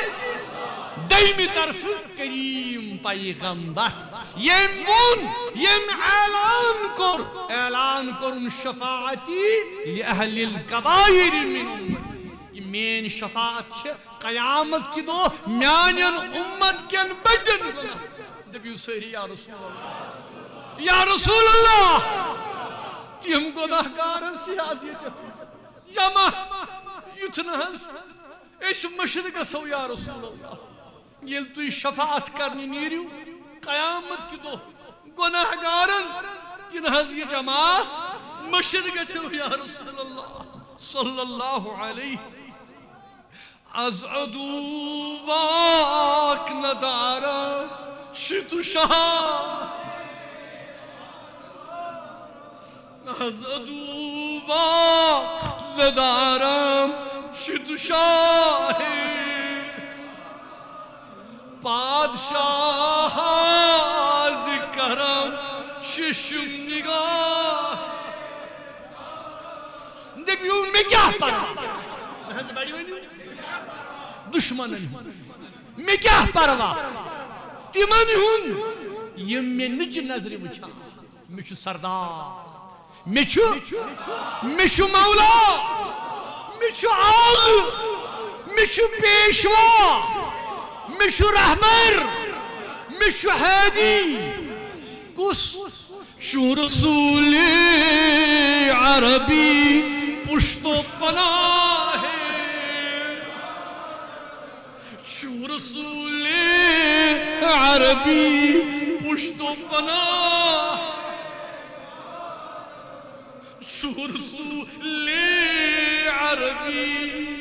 دیمی طرف کریم پیغمبر یم مون یم اعلان کرن شفاعتی لأہل الکبائر من امتی مین شفاعت چھ قیامت کی دو میانین امت کین بڑن گناہ دبیو سری یا رسول اللہ یا رسول اللہ تیم گناہ کارس سیازیت جمع یتنہس ایس مشرق سو یا رسول اللہ یل تو شفاعت کرنی نیریو قیامت کی دو گناہ گارن ینہز یہ جماعت مشرق سو یا رسول اللہ صلی اللہ علیہ از عدوباک ندارا شتو شاہ از عدوباک ندارا شتو شاہ پادشاہ ذکرم ششم نگاہ دیکھو میں کیا پروا دشمنن میں کیا پروا تمن ہن یم میں نچ نظر وچھان میں چھو سردار میں چھو مولا میں چھو آغ میں چھو پیشوا میں چھو رہبر میں چھو حیدی کس شو رسول عربی پشت و پناہ شو رسول عربی پشت و پناہ شو رسول عربی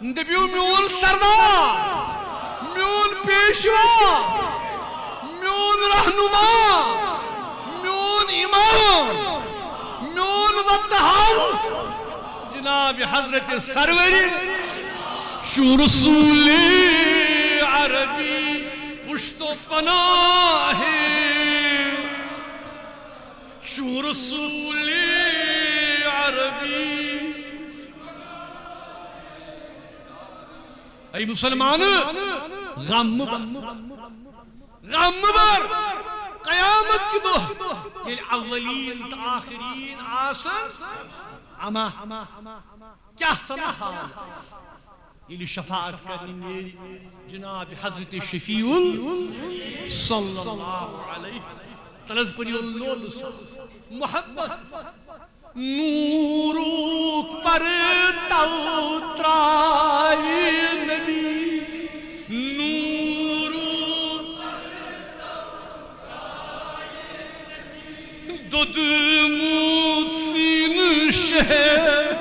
دبیو میون سردار میون پیشوا میون رہنما میون امام میون وطہاو جناب حضرت سروری شو رسول عربی پشت و پناہ شو رسول عربی ای مسلمان غم بر قیامت کی دو یہ اولین تا آخرین آسن اما کیا سنا حال یہ شفاعت کرنی میری جناب حضرت شفیع صلی اللہ علیہ تلز پر یولول محبت نورو پر توترائی نبی نورو دود موت سین شہر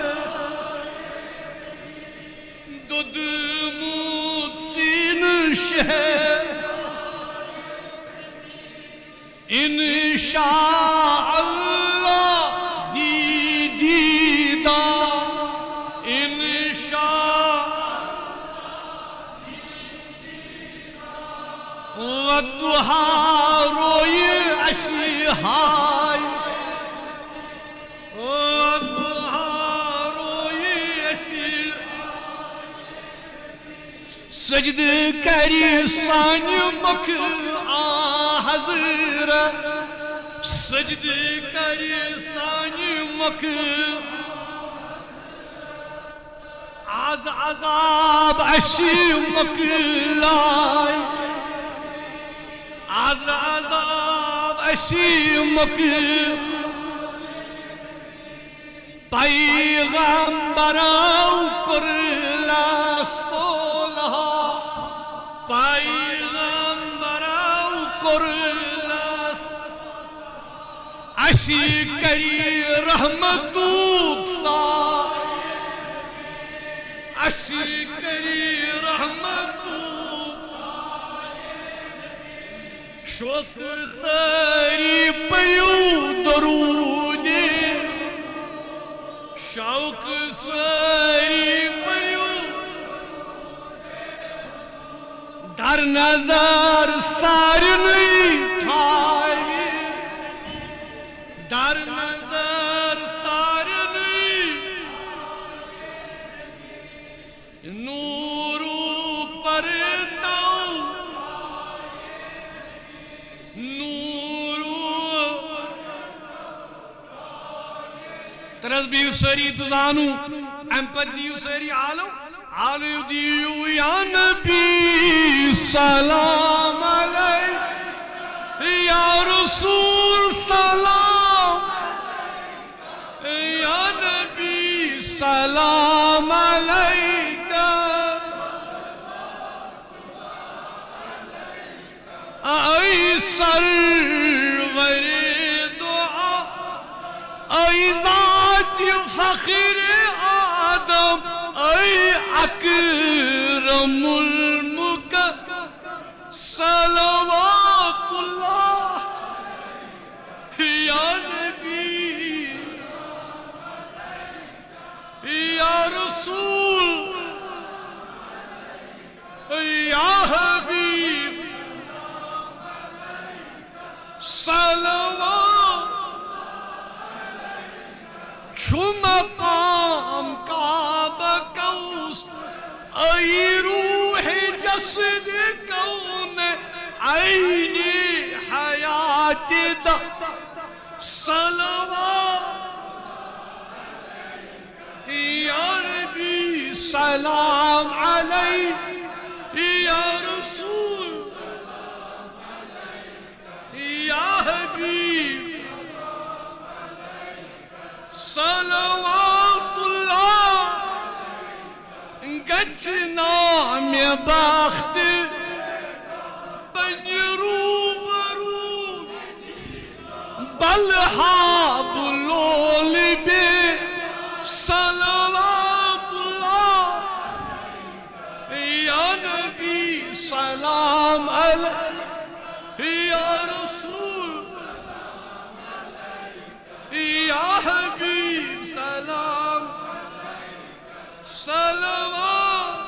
دود موت سین شہر انشاء اللہ والضحى روي أشيهاي والضحى روي أشيهاي سجد كري صاني مك حضر سجد كري صاني مك عذاب أشي مك لاي عذاب اشیمک پیغمبران کرلستولها پیغمبران کرلست اشی کری رحمتوک سا اشی کری رحمتوک شوق خری پیو درودی شوق نظر سارنی تھاوی در نظر سارنی نورو پرتاو نورو ترس بیو سری تزانو امپت دیو سری عالو عالو دیو یا نبی سلام علیہ یا رسول سلام یا نبی سلام علیکہ اے سرور دعا اے ذات فخر آدم اے اکرم المک صلوات اللہ یا نبی یا رسول یا حبیب صلوات چھو مقام کعبہ کوس اے روح جسد کون عین حیات دا صلوات یا نبی سلام علیہ یا رسول یا حبیب صلوات اللہ گچنا میں باخت بنی روبرو بلہا بلول بے صلوات اللہ یا نبی سلام علیہ یا رسول یا حبیب سلام صلوات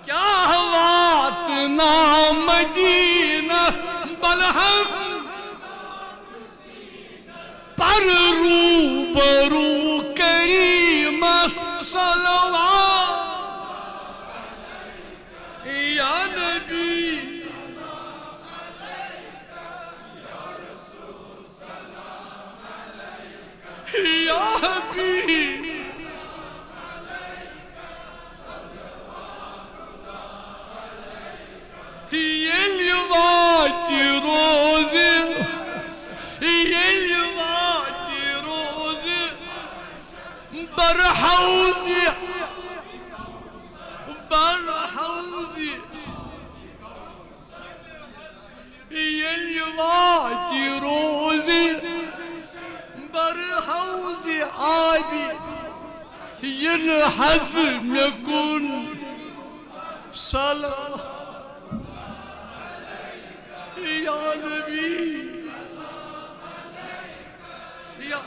کیا واتنا مدینہ بلہم پر روبرو کریم صلوات یا نبی یا حبیب یلواتی روزی یلواتی روزی برحوزی برحوزی یلواتی روزی برحوزی آبی ينحزم يكون صلاة يا نبي يا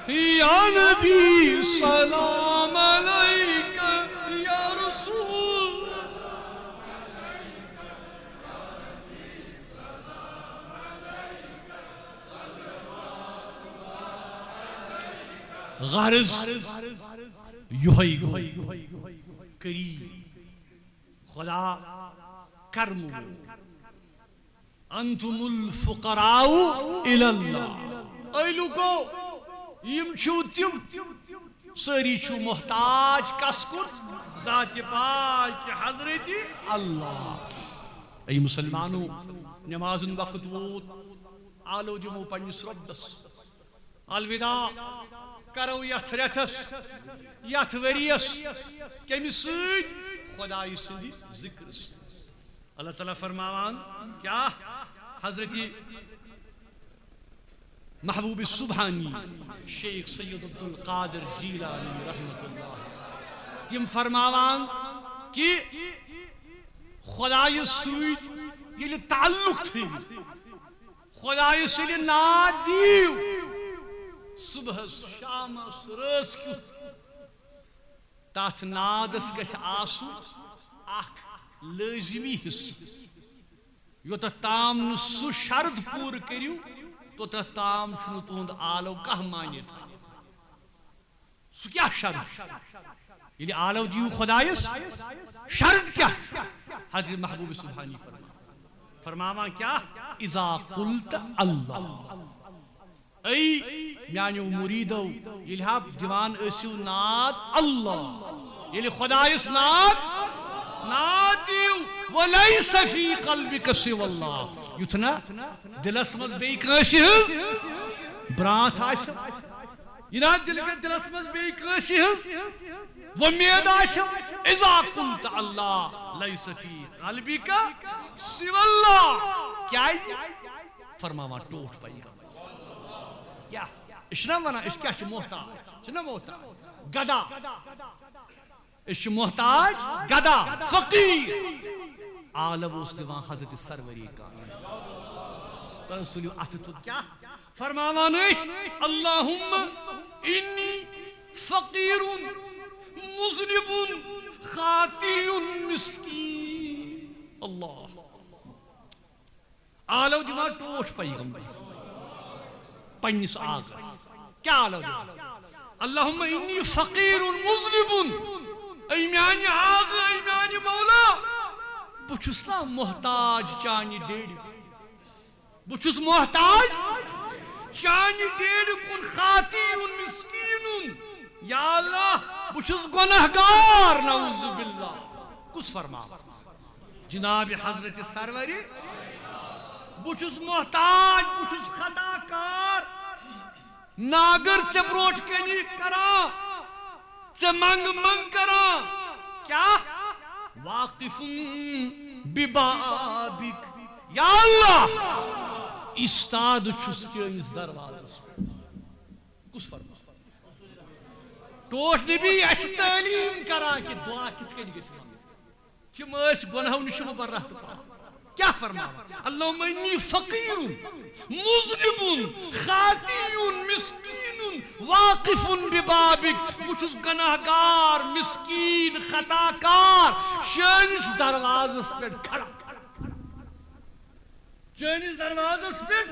يا نبي سلام عليك يا رسول غرض یہی کری خدا کرم انتم الفقراء الى اللہ اے لوگو یم چھو تم ساری چھو محتاج کس کن ذات پاک حضرت اللہ اے مسلمانو نماز وقت ووت آلو دمو پنس ربس الوداع کرو یت ریتس یت وریس کمی سید خدای سندی ذکر اللہ تعالیٰ فرماوان کیا حضرت محبوب سبحانی شیخ سید عبدالقادر جیلانی رحمت اللہ تم فرماوان کہ خدای سید یہ تعلق تھی خدای سلی ناد دیو صبح شام رس کیت تات نادس گژھِ آسُن اکھ لازمی حصہٕ یوتتھ تام نہٕ سُہ شرط پوٗرٕ کٔرِو توتتھ تام چھُنہٕ تُہُنٛد آلو کانٛہہ مٲنِتھ سُہ کیٛاہ شرط چھُ ییٚلہِ آلو دِیِو خۄدایس شرط کیٛاہ چھُ حضرت محبوب سبحانی فرماوان کیٛاہ اذا قلت اللہ اے میانیو مریدو ییٚلہِ ہا دِوان ٲسِو ناد اللہ ییٚلہِ خۄدایس ناد دیو ولیس فی قلبک سوى اللہ یُتھ نا دلس منٛز بیٚیہِ کٲنٛسہِ ہٕنٛز برٛانٛتھ آسہِ یہِ نا دلس منٛز بیٚیہِ کٲنٛسہِ ہٕنٛز وۄمید آسہِ اذا قلت اللہ لیس فی قلبک سوى اللہ کیٛازِ فرماوان ٹوٹھ پیغام کیا اشنا ونا اس کیا چھ محتاج چھنا محتاج گدا اس محتاج گدا فقیر عالم اس دیوان حضرت سروری کا تنسلی اتھ تو کیا فرماوان اس اللہم انی فقیر مذنب خاطی مسکین اللہ عالم دیوان ٹوٹھ پیغمبر پنس آغاز کیا آلو اللہم انی فقیر مذنب ای میانی آغا ای میانی مولا بچھس نا محتاج چانی ڈیڑی بچھس محتاج چانی ڈیڑی کن خاطی مسکین یا اللہ بچھس گناہگار نعوذ باللہ کس فرما جناب حضرت سروری بچھس محتاج بچھس خطا کار ناگر سے بروٹ کنی کران سے منگ کران کیا واقف ببابک یا اللہ استاد چھس چینس دروازس کس فرما ٹوٹ نبی اس تعلیم کران کہ دعا کت کنی گس کم اس گناہو نش مبرہ تو پا کیا فرماوا اللہم انی فقیر مذنب خاطی مسکین واقف ببابک بچھس گناہگار مسکین خطاکار چانس دروازس پہ کھڑا چانس دروازس پہ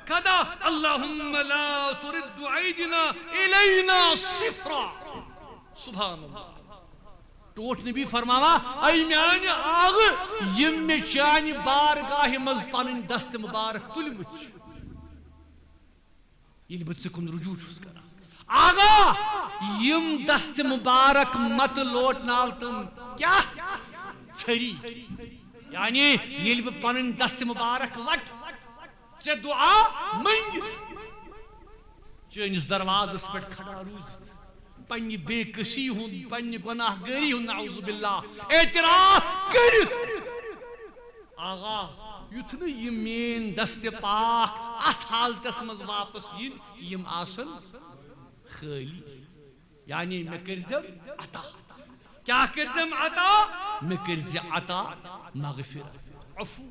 کھڑا اللہم لا ترد عیدنا الینا صفرا سبحان اللہ ٹوٹ نبی فرماوا اے میان آغ یم میں چانی بارگاہ مز پنن دست مبارک تلمچ یل بہ ژکن رجوع چھس کران آغا یم دست مبارک مت لوٹناو تم کیا چھری یعنی یل بہ پنن دست مبارک وٹ ژے دعا منگ چانس دروازس پہ کھڑا روزت پنی بے کسی ہوں پنی گناہ گری ہوں نعوذ باللہ اعتراف کرت آغا یتھن یہ مین دست پاک ات حالتس مز واپس یم آسن خالی یعنی میں کرزم عطا کیا کرزم عطا میں کرز عطا مغفرت عفو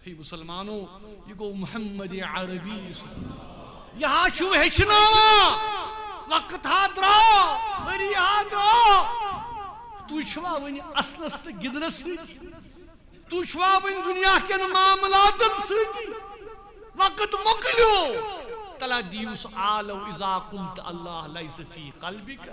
ہی مسلمانوں یہ گو محمد عربی یہاں چھو ہچناوا وقت ہاترا مری ہاترا تو چھوا ونی اصلس تو گدرس سیتی تو چھوا ونی دنیا کے معاملات سیتی وقت مکلیو تلا دیوس آلو اذا قلت اللہ لیس فی قلبک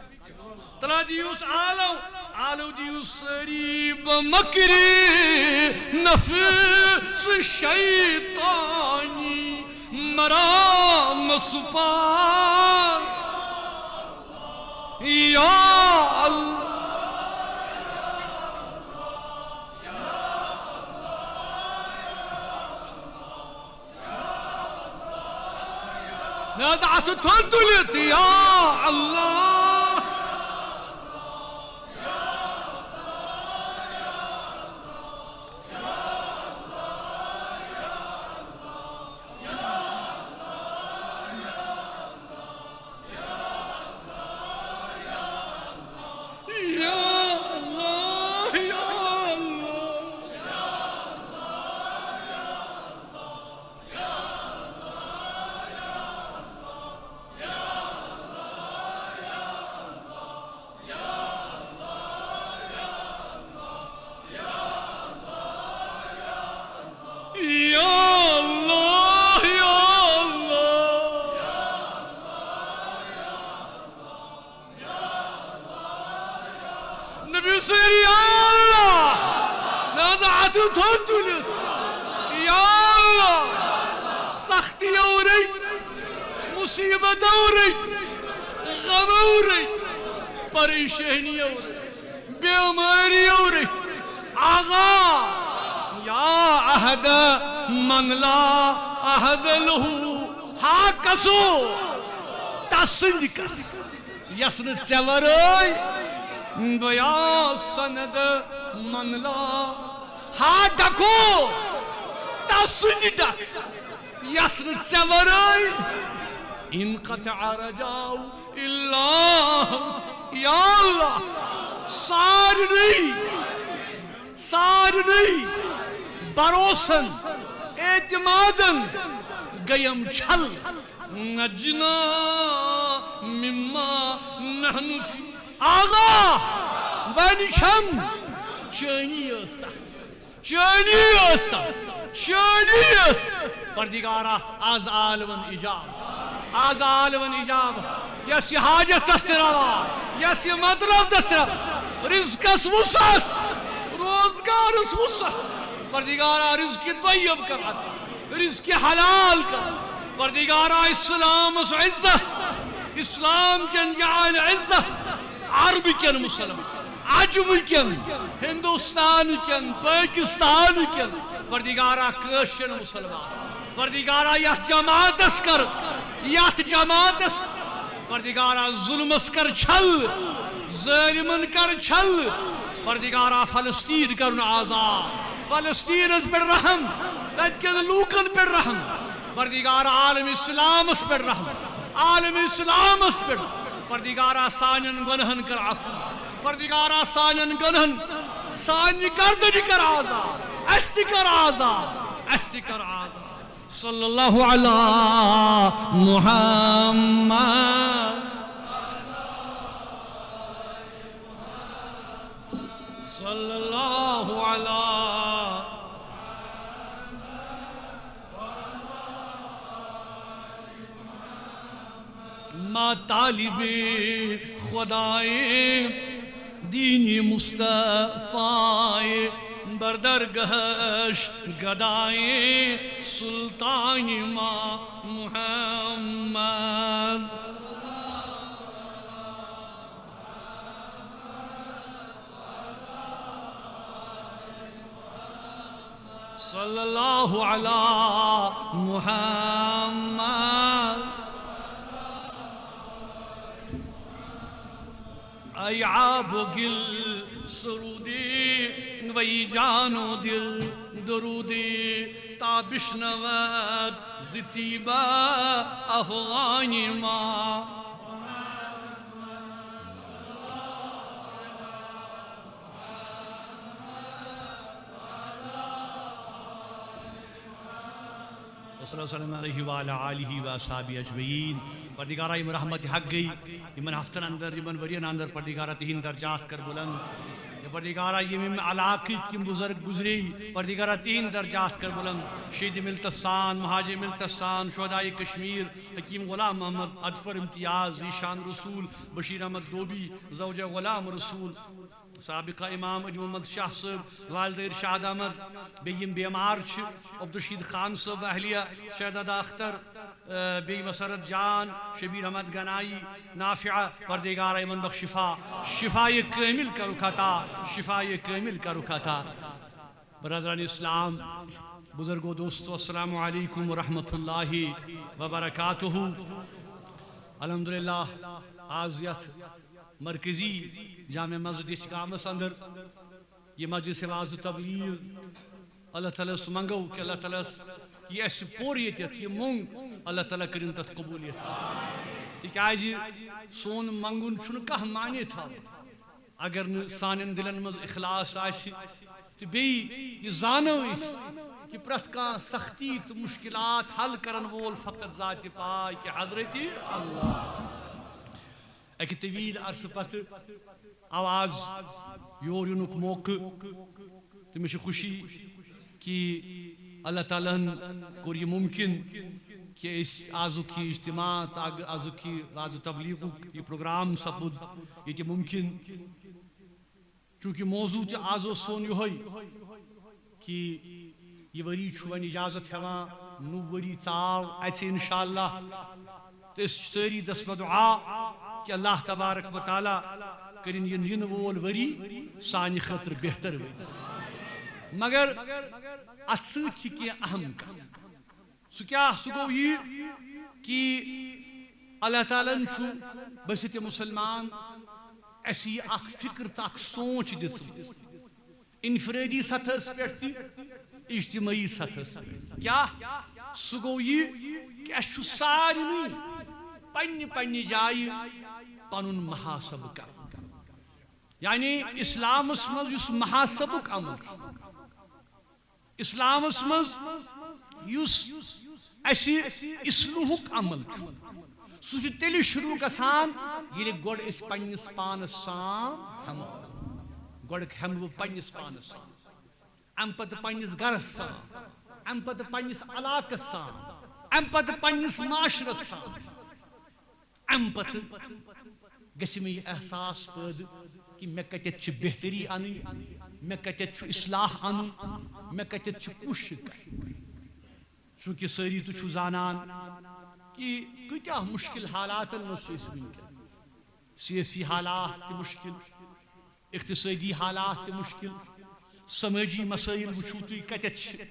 تلا دیوس آلو دیوس سریب مکری نفس شیطانی مرام سپار یا اللہ نزعت تدلت یا اللہ نبی سر یا اللہ نازعت تھن تلت یا اللہ سختی اورت مصیبت اورت غم اورت پریشانی اورت بیماری اورت آغا یا عہد من لا عہد لہو ہا کسو تسند کس یسن ژے بیا سند من لا ہا ڈکو تسند ڈک یسن ژے انقطع رجاؤ اللہ یا اللہ سارنی بروسن اعتمادن گیم چھل نجنا مما نحن فی آغا ونی چھم چانی پردگارا آز عالمن ایجاب یس یہ حاجت دستروا یس یہ مطلب دستروا رزقس وسعت روزگارس وسعت پردگارا رزق طیب کر رزق حلال کر پردگارا اسلام عزت اسلام چن جان عزت عرب کن مسلم عجم کن ہندوستان کن پاکستان کن پردگارا کشن مسلمان پردگارا یت جماعتس کر پردگارا ظلمس کر چھل ظالمن کر چھل پردگارا فلسطین کرن آزاد فلسطین اس پر رحم تجکن لوکن پر رحم پردگارا عالم اسلام اس پر رحم عالم اسلام اس پر پردگارا سانن گنہن کر عفو پردگارا سانن گنہن سانی گردن کر آزاد استی کر آزاد صلی اللہ علی محمد صلی اللہ علی ما طالب خدائے دینی مصطفی بردرگہش گدائے سلطان ما محمد صلی اللہ علی محمد ای عاب و گل سرودی وی جان و دل درودی تا بشنود زتیبا افغانی ما صلی اللہ علیہ وآلہ آلہ وآصحابہ اجمعین پردگارہ یم رحمت حق گئی یمن ہفتن اندر یمن ورین اندر پردگارہ تہین درجات کر بلند پردگارہ یم علاقی کم بزرگ گزری پردگارہ تہین درجات کر بلند شہید ملتسان مہاجر ملتسان شہدائی کشمیر حکیم غلام محمد اظفر امتیاز ذیشان رسول بشیر احمد دوبی زوجہ غلام رسول سابقہ امام علی محمد شاہ صاحب والد ارشاد احمد بیم بیمار عبدالرشید خان صاحب اہلیہ شہزادہ اختر بی مسرت جان شبیر احمد گنائی نافعہ پردگارہ ایمن بخش شفای کامل کا رکھتا شفای کامل کا رکھتا برادران اسلام بزرگو دوستو السلام علیکم ورحمت اللہ وبرکاتہ الحمدللہ آز یت مرکزی جامع مسجد اشکامس اندر یہ مجلس واعظ و تبلیغ اللہ تعالیٰ اس منگو کہ اللہ تعالیٰ یہ اس پوریت یہ منگ اللہ تعالیٰ کرن تت قبولیت تکیازِ سون منگن چھن کہہ معنی تھا اگر سانن دلن مز اخلاص آسی تو بی یہ زانو اس کہ پرت کا سختی تو مشکلات حل کرن وول فقط ذات پاک کہ حضرت اللہ ایک طویل عرص پت آواز یور یونک موقع تو میں خوشی کہ اللہ تعالیٰ کو یہ ممکن کہ اس آزو کی اجتماع آزو کی آزو تبلیغ یہ پروگرام سپود یہ ممکن چونکہ موضوع تہ آز سون یہ کہ یہ وری ون اجازت ہیوان 9 وری ژاو اچ انشاءاللہ تو اس ساری دس دعا کہ اللہ تبارک و تعالی کرن ین وول وری سانہ خاطر بہتر وری مگر ات سی کی اہم کت سہ گو یہ کہ اللہ تعالیٰ بسط مسلمان اس یہ اخ فکر تو اخ سوچ دس انفرادی سطح پہ اجتماعی سطح کیا سہ گو یہ کہ اس سارے پنہ جائے پن محاسب کر یعنی اسلامس مز محاسبک عمل اسلامس مز اصلوحک عمل سہ تیل شروع گژھان ییٚلہِ گۄڈٕ أسۍ پننس پانس سام ہٮ۪مو گۄڈٕ ہٮ۪مہٕ بہٕ پننس پانس سام امہِ پتہٕ پننس گرس سام امہِ پتہٕ پننس علاقس سام امہِ پتہٕ پننس معاشرس سام امہِ پتہٕ گژھِ مےٚ یہِ احساس پٲدٕ کہ مےٚ کتٮ۪تھ چھِ بہتری انٕنۍ مےٚ کتٮ۪تھ چھُ اصلاح انُن مےٚ کتٮ۪تھ چھُ کوٗشش کرٕنۍ چونکہ سٲری تہِ چھُو زانان کہ کۭتیاہ مشکل حالاتن منٛز چھِ أسۍ وٕنکٮ۪ن سیٲسی حالات تہِ مشکل اقتصٲدی حالات تہِ مشکل سمٲجی مسائل وٕچھو تُہۍ کتٮ۪تھ چھِ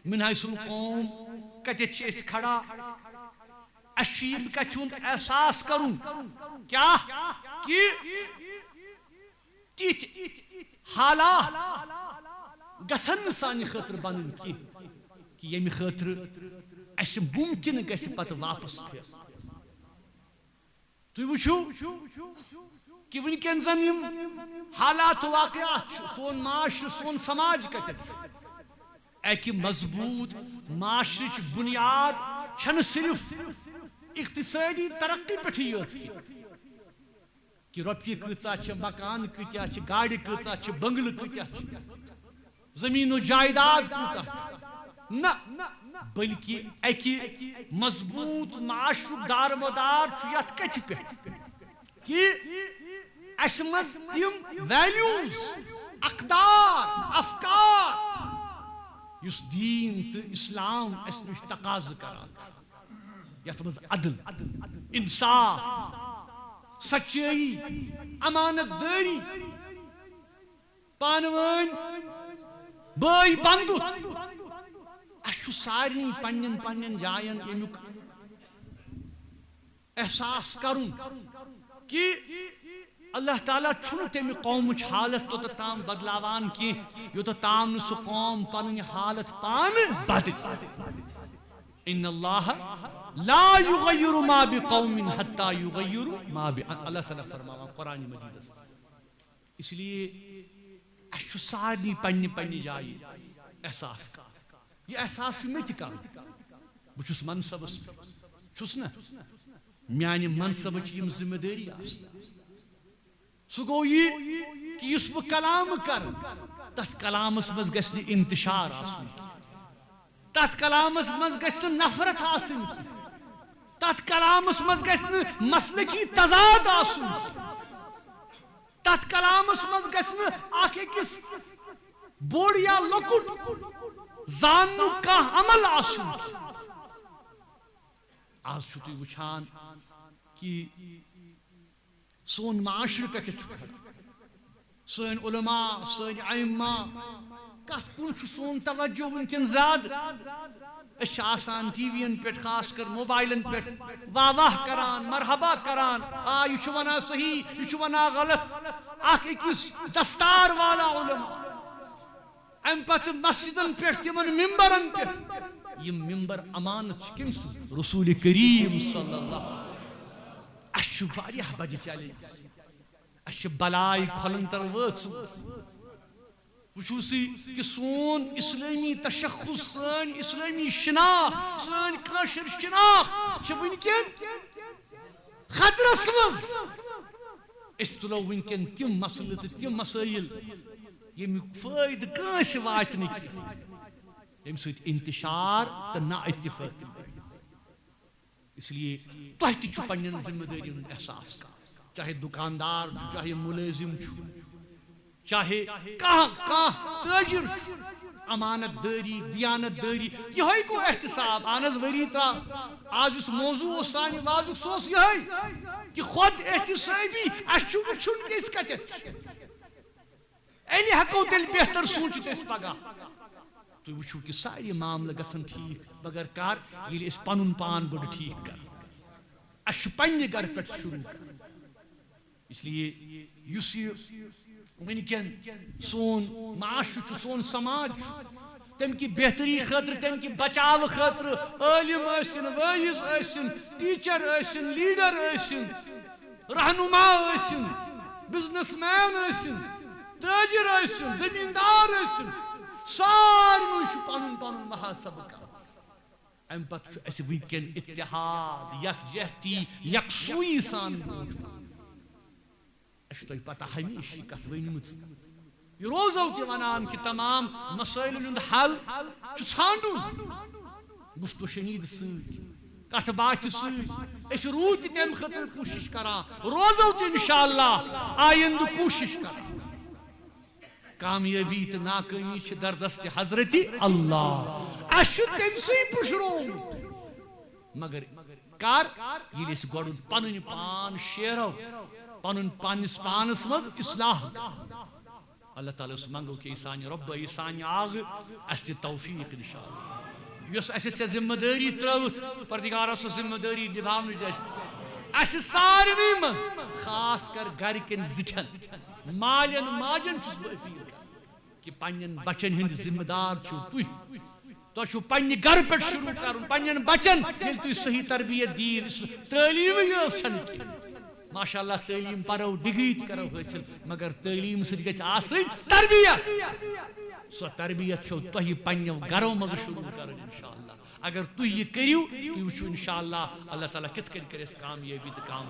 منحص القوم کتٮ۪تھ چھِ أسۍ کھڑا اَسہِ چھُ ییٚمہِ کتھِ ہُنٛد احساس کرُن کیٛاہ کہ تِتھۍ حالات گژھن نہٕ سانہِ خٲطرٕ بنٕنۍ کینٛہہ کہ ییٚمہِ خٲطرٕ اسہِ ممکن گژھِ پتہٕ واپس پھیرُن تُہۍ وٕچھِو کہ وٕنکٮ۪ن زن یِم حالات واقعات چھِ سون معاشرٕ سون سماج کتٮ۪تھ چھُ اکہِ مضبوط معاشرٕچ بنیاد چھنہٕ صرف اقتصٲدی ترقی پٮ۪ٹھٕے یٲژ کینٛہہ کہ رۄپیہِ کۭژاہ چھِ مکان کۭتیاہ چھِ گاڑِ کۭژاہ چھِ بنگلہٕ کۭتیاہ چھِ زمین و جائیداد کوٗتاہ چھُ نہ بلکہ اکہ مضبوط معاشرک دار مدار چھُ یتھ کتھِ پٮ۪ٹھ کہ اسہِ منٛز تِم ویلیوز اقدار افکار یُس دیٖن تہٕ اسلام اسہِ نِش تقاضہٕ کران چھُ یتھ منٛز عدل انصاف سچٲیی امانت دٲری پانہٕ ؤنۍ بٲے بنٛدُت اسہِ چھُ سارنٕے پننٮ۪ن پننٮ۪ن جاین امیُک احساس کرُن کہ اللہ تعالیٰ چھُنہٕ تمہِ قومٕچ حالت توٚتتھ تام بدلاوان کینٛہہ یوٚتتھ تام نہٕ سُہ قوم پنٕنۍ حالت پانہٕ بدلہِ ان اللہ لا یغیر ما بقوم حتی یغیروا ما اللہ تعالیٰ فرماوان قرآن مجیدس اس لیے اسہِ چھُ سارنٕے پننہِ پننہِ جایہِ احساس کرُن یہ احساس چھُ مےٚ تہِ کرُن بہٕ چھُس منصبس چھُس نہ میانہِ منصبٕچ یِم ذمہٕ دٲری آسن سُہ گوٚو یہِ کہ یُس بہٕ کلامہٕ کرٕ تتھ کلامس منٛز گژھِ نہٕ انتشار آسُن تتھ کلامس منٛز گژھِ نہٕ نفرت آسٕنۍ تتھ کلامس منٛز گژھِ نہٕ مسلکی تضاد آسُن تتھ کلامس منٛز گژھِ نہٕ اکھ أکِس بوٚڑ یا لۄکُٹ زاننُک کانٛہہ عمل آسُن آز چھُو تُہۍ وٕچھان کہ سون معاشرٕ کتٮ۪تھ چھُ کھڑا سٲنۍ علماء سٲنۍ ائمہ کتھ کُن چھُ سون توجہ وٕنکٮ۪ن زیادٕ أسۍ چھِ آسان ٹی وی ین پٮ۪ٹھ خاص کر موبائلن پٮ۪ٹھ واہ واہ کران مرحبا کران یہِ چھُ ونان صحیح یہِ چھُ ونان غلط اکھ أکِس دستار والان علماء امہِ پتہٕ مسجدن پٮ۪ٹھ تِمن ممبرن پٮ۪ٹھ یِم ممبر امانت چھِ کٔمۍ سٕنٛز رسول کریم صلی اللہ اسہِ چھُ واریاہ بجہِ چیلینجز اسہِ چھِ بلاے کھۄلن تل وٲژمٕژ وٕچھو سٕے کہ سون اسلٲمی تشخص سٲنۍ اسلٲمی شناخت سٲنۍ کٲشِر شناخت چھِ وٕنکٮ۪ن خطرس منٛز أسۍ تُلو وٕنکٮ۪ن تِم مسلہٕ تہٕ تِم مسٲیل ییٚمیُک فٲیدٕ کٲنٛسہِ واتہِ نہٕ کینٛہہ ییٚمہِ سۭتۍ انتشار تہٕ نا اتفٲقی اس لیے تۄہہِ تہِ چھُ پننٮ۪ن ذمہٕ دٲرین ہُنٛد احساس کرُن چاہے دُکاندار چھُ چاہے مُلٲزم چھُ چاہے کہاں تاجر امانت داری دیانت داری یہ کو احتساب آنز وری ترا آج اس موضوع سانی واضح سوس یہ کہ خود احتسابی اشو وچھن کس کتت ایلی ہکو تیل بہتر سوچت اس پگا تو وچھو کہ ساری معاملہ گسن ٹھیک بگر کار یہ اس پنن پان گوڑ ٹھیک کر اشو پنی گر پٹ شروع کر اس لیے یوسی ونکن سون معاش سون سماج تم کی بہتری خاطر تم کی بچاو خاطر عالم ٲسِن وٲعظ ٲسِن ٹیچر ٲسِن لیڈر ٲسِن رہنما ٲسِن بزنس مین ٲسِن تاجر ٲسِن زمیندار ٲسِن سارنٕے چھُ پنُن پنُن محاسبہٕ کران امہِ پتہٕ چھُ اسہِ ونکٮ۪ن اتحاد یکجہتی یکسوئی سان اس تۄہہِ پتہ ہمیشہ کتھ ؤنمٕژ یہ روزو تہِ ونان کہ تمام مسائلن ہُنٛد حل چھُ ژھانڈُن گفتو شنید سۭتۍ کتھ باتھِ سۭتۍ أسۍ روٗدۍ تہِ تمہِ خٲطرٕ کوٗشش کران روزو تہِ انشاءاللہ آیندٕ کوٗشش کران کامیابی تہٕ ناکٲمی چھِ دردست حضرت اللہ اس چھُ تٔمسٕے پُشرومُت مگر کر ییٚلہِ أسۍ گۄڈٕ پنٕنۍ پان شیرو پنن پانس پانس مز اصلاح اللہ تعالیٰ اس منگو کہ سانہ رب سانہ آگ اس توفیق انشاءاللہ یس اس ذمہ داری تروت پردگار سو ذمہ داری نبھاؤن اس سارے مز خاص کر گرکن زٹھن مالین ماجن چھس بہ اپیل کران کہ پنن بچن ہند ذمہ دار چھو تھی پنہ گھر پہ شروع کرن پنن بچن یل تھی صحیح تربیت دین تعلیم یہ ماشاءاللہ تعلیم پرو ڈگری کرو حاصل مگر تعلیم ست گژھِ آسٕنۍ تربیت سو تربیت چھو تۄہہِ پننیو گھرو منٛز شروع کرٕنۍ انشاءاللہ اگر تُہۍ یہِ کٔرِو تُہۍ وٕچھِو انشاءاللہ اللہ تعالیٰ کِتھ کٔنۍ کرِ اَسہِ کامیٲبی تہٕ کام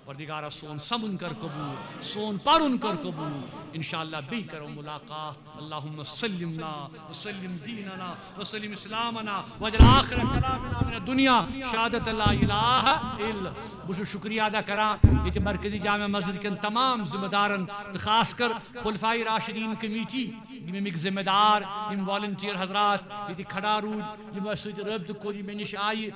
پردگارا سون سمن کر قبول سون پرن کر قبول انشاءاللہ بی کرو ملاقات اللہم سلمنا وسلم دیننا وسلم اسلامنا وجل آخر کلامنا من الدنیا شہادت لا الہ الا بس شکریہ ادا کران یہ مرکزی جامع مسجد کے تمام ذمہ دارن خاص کر خلفائی راشدین کمیٹی یمک ذمہ دار یم والنٹیئر حضرات یہ کھڑا رود یم سۭتۍ رٲبطہٕ کوٚر مےٚ نِش آیہِ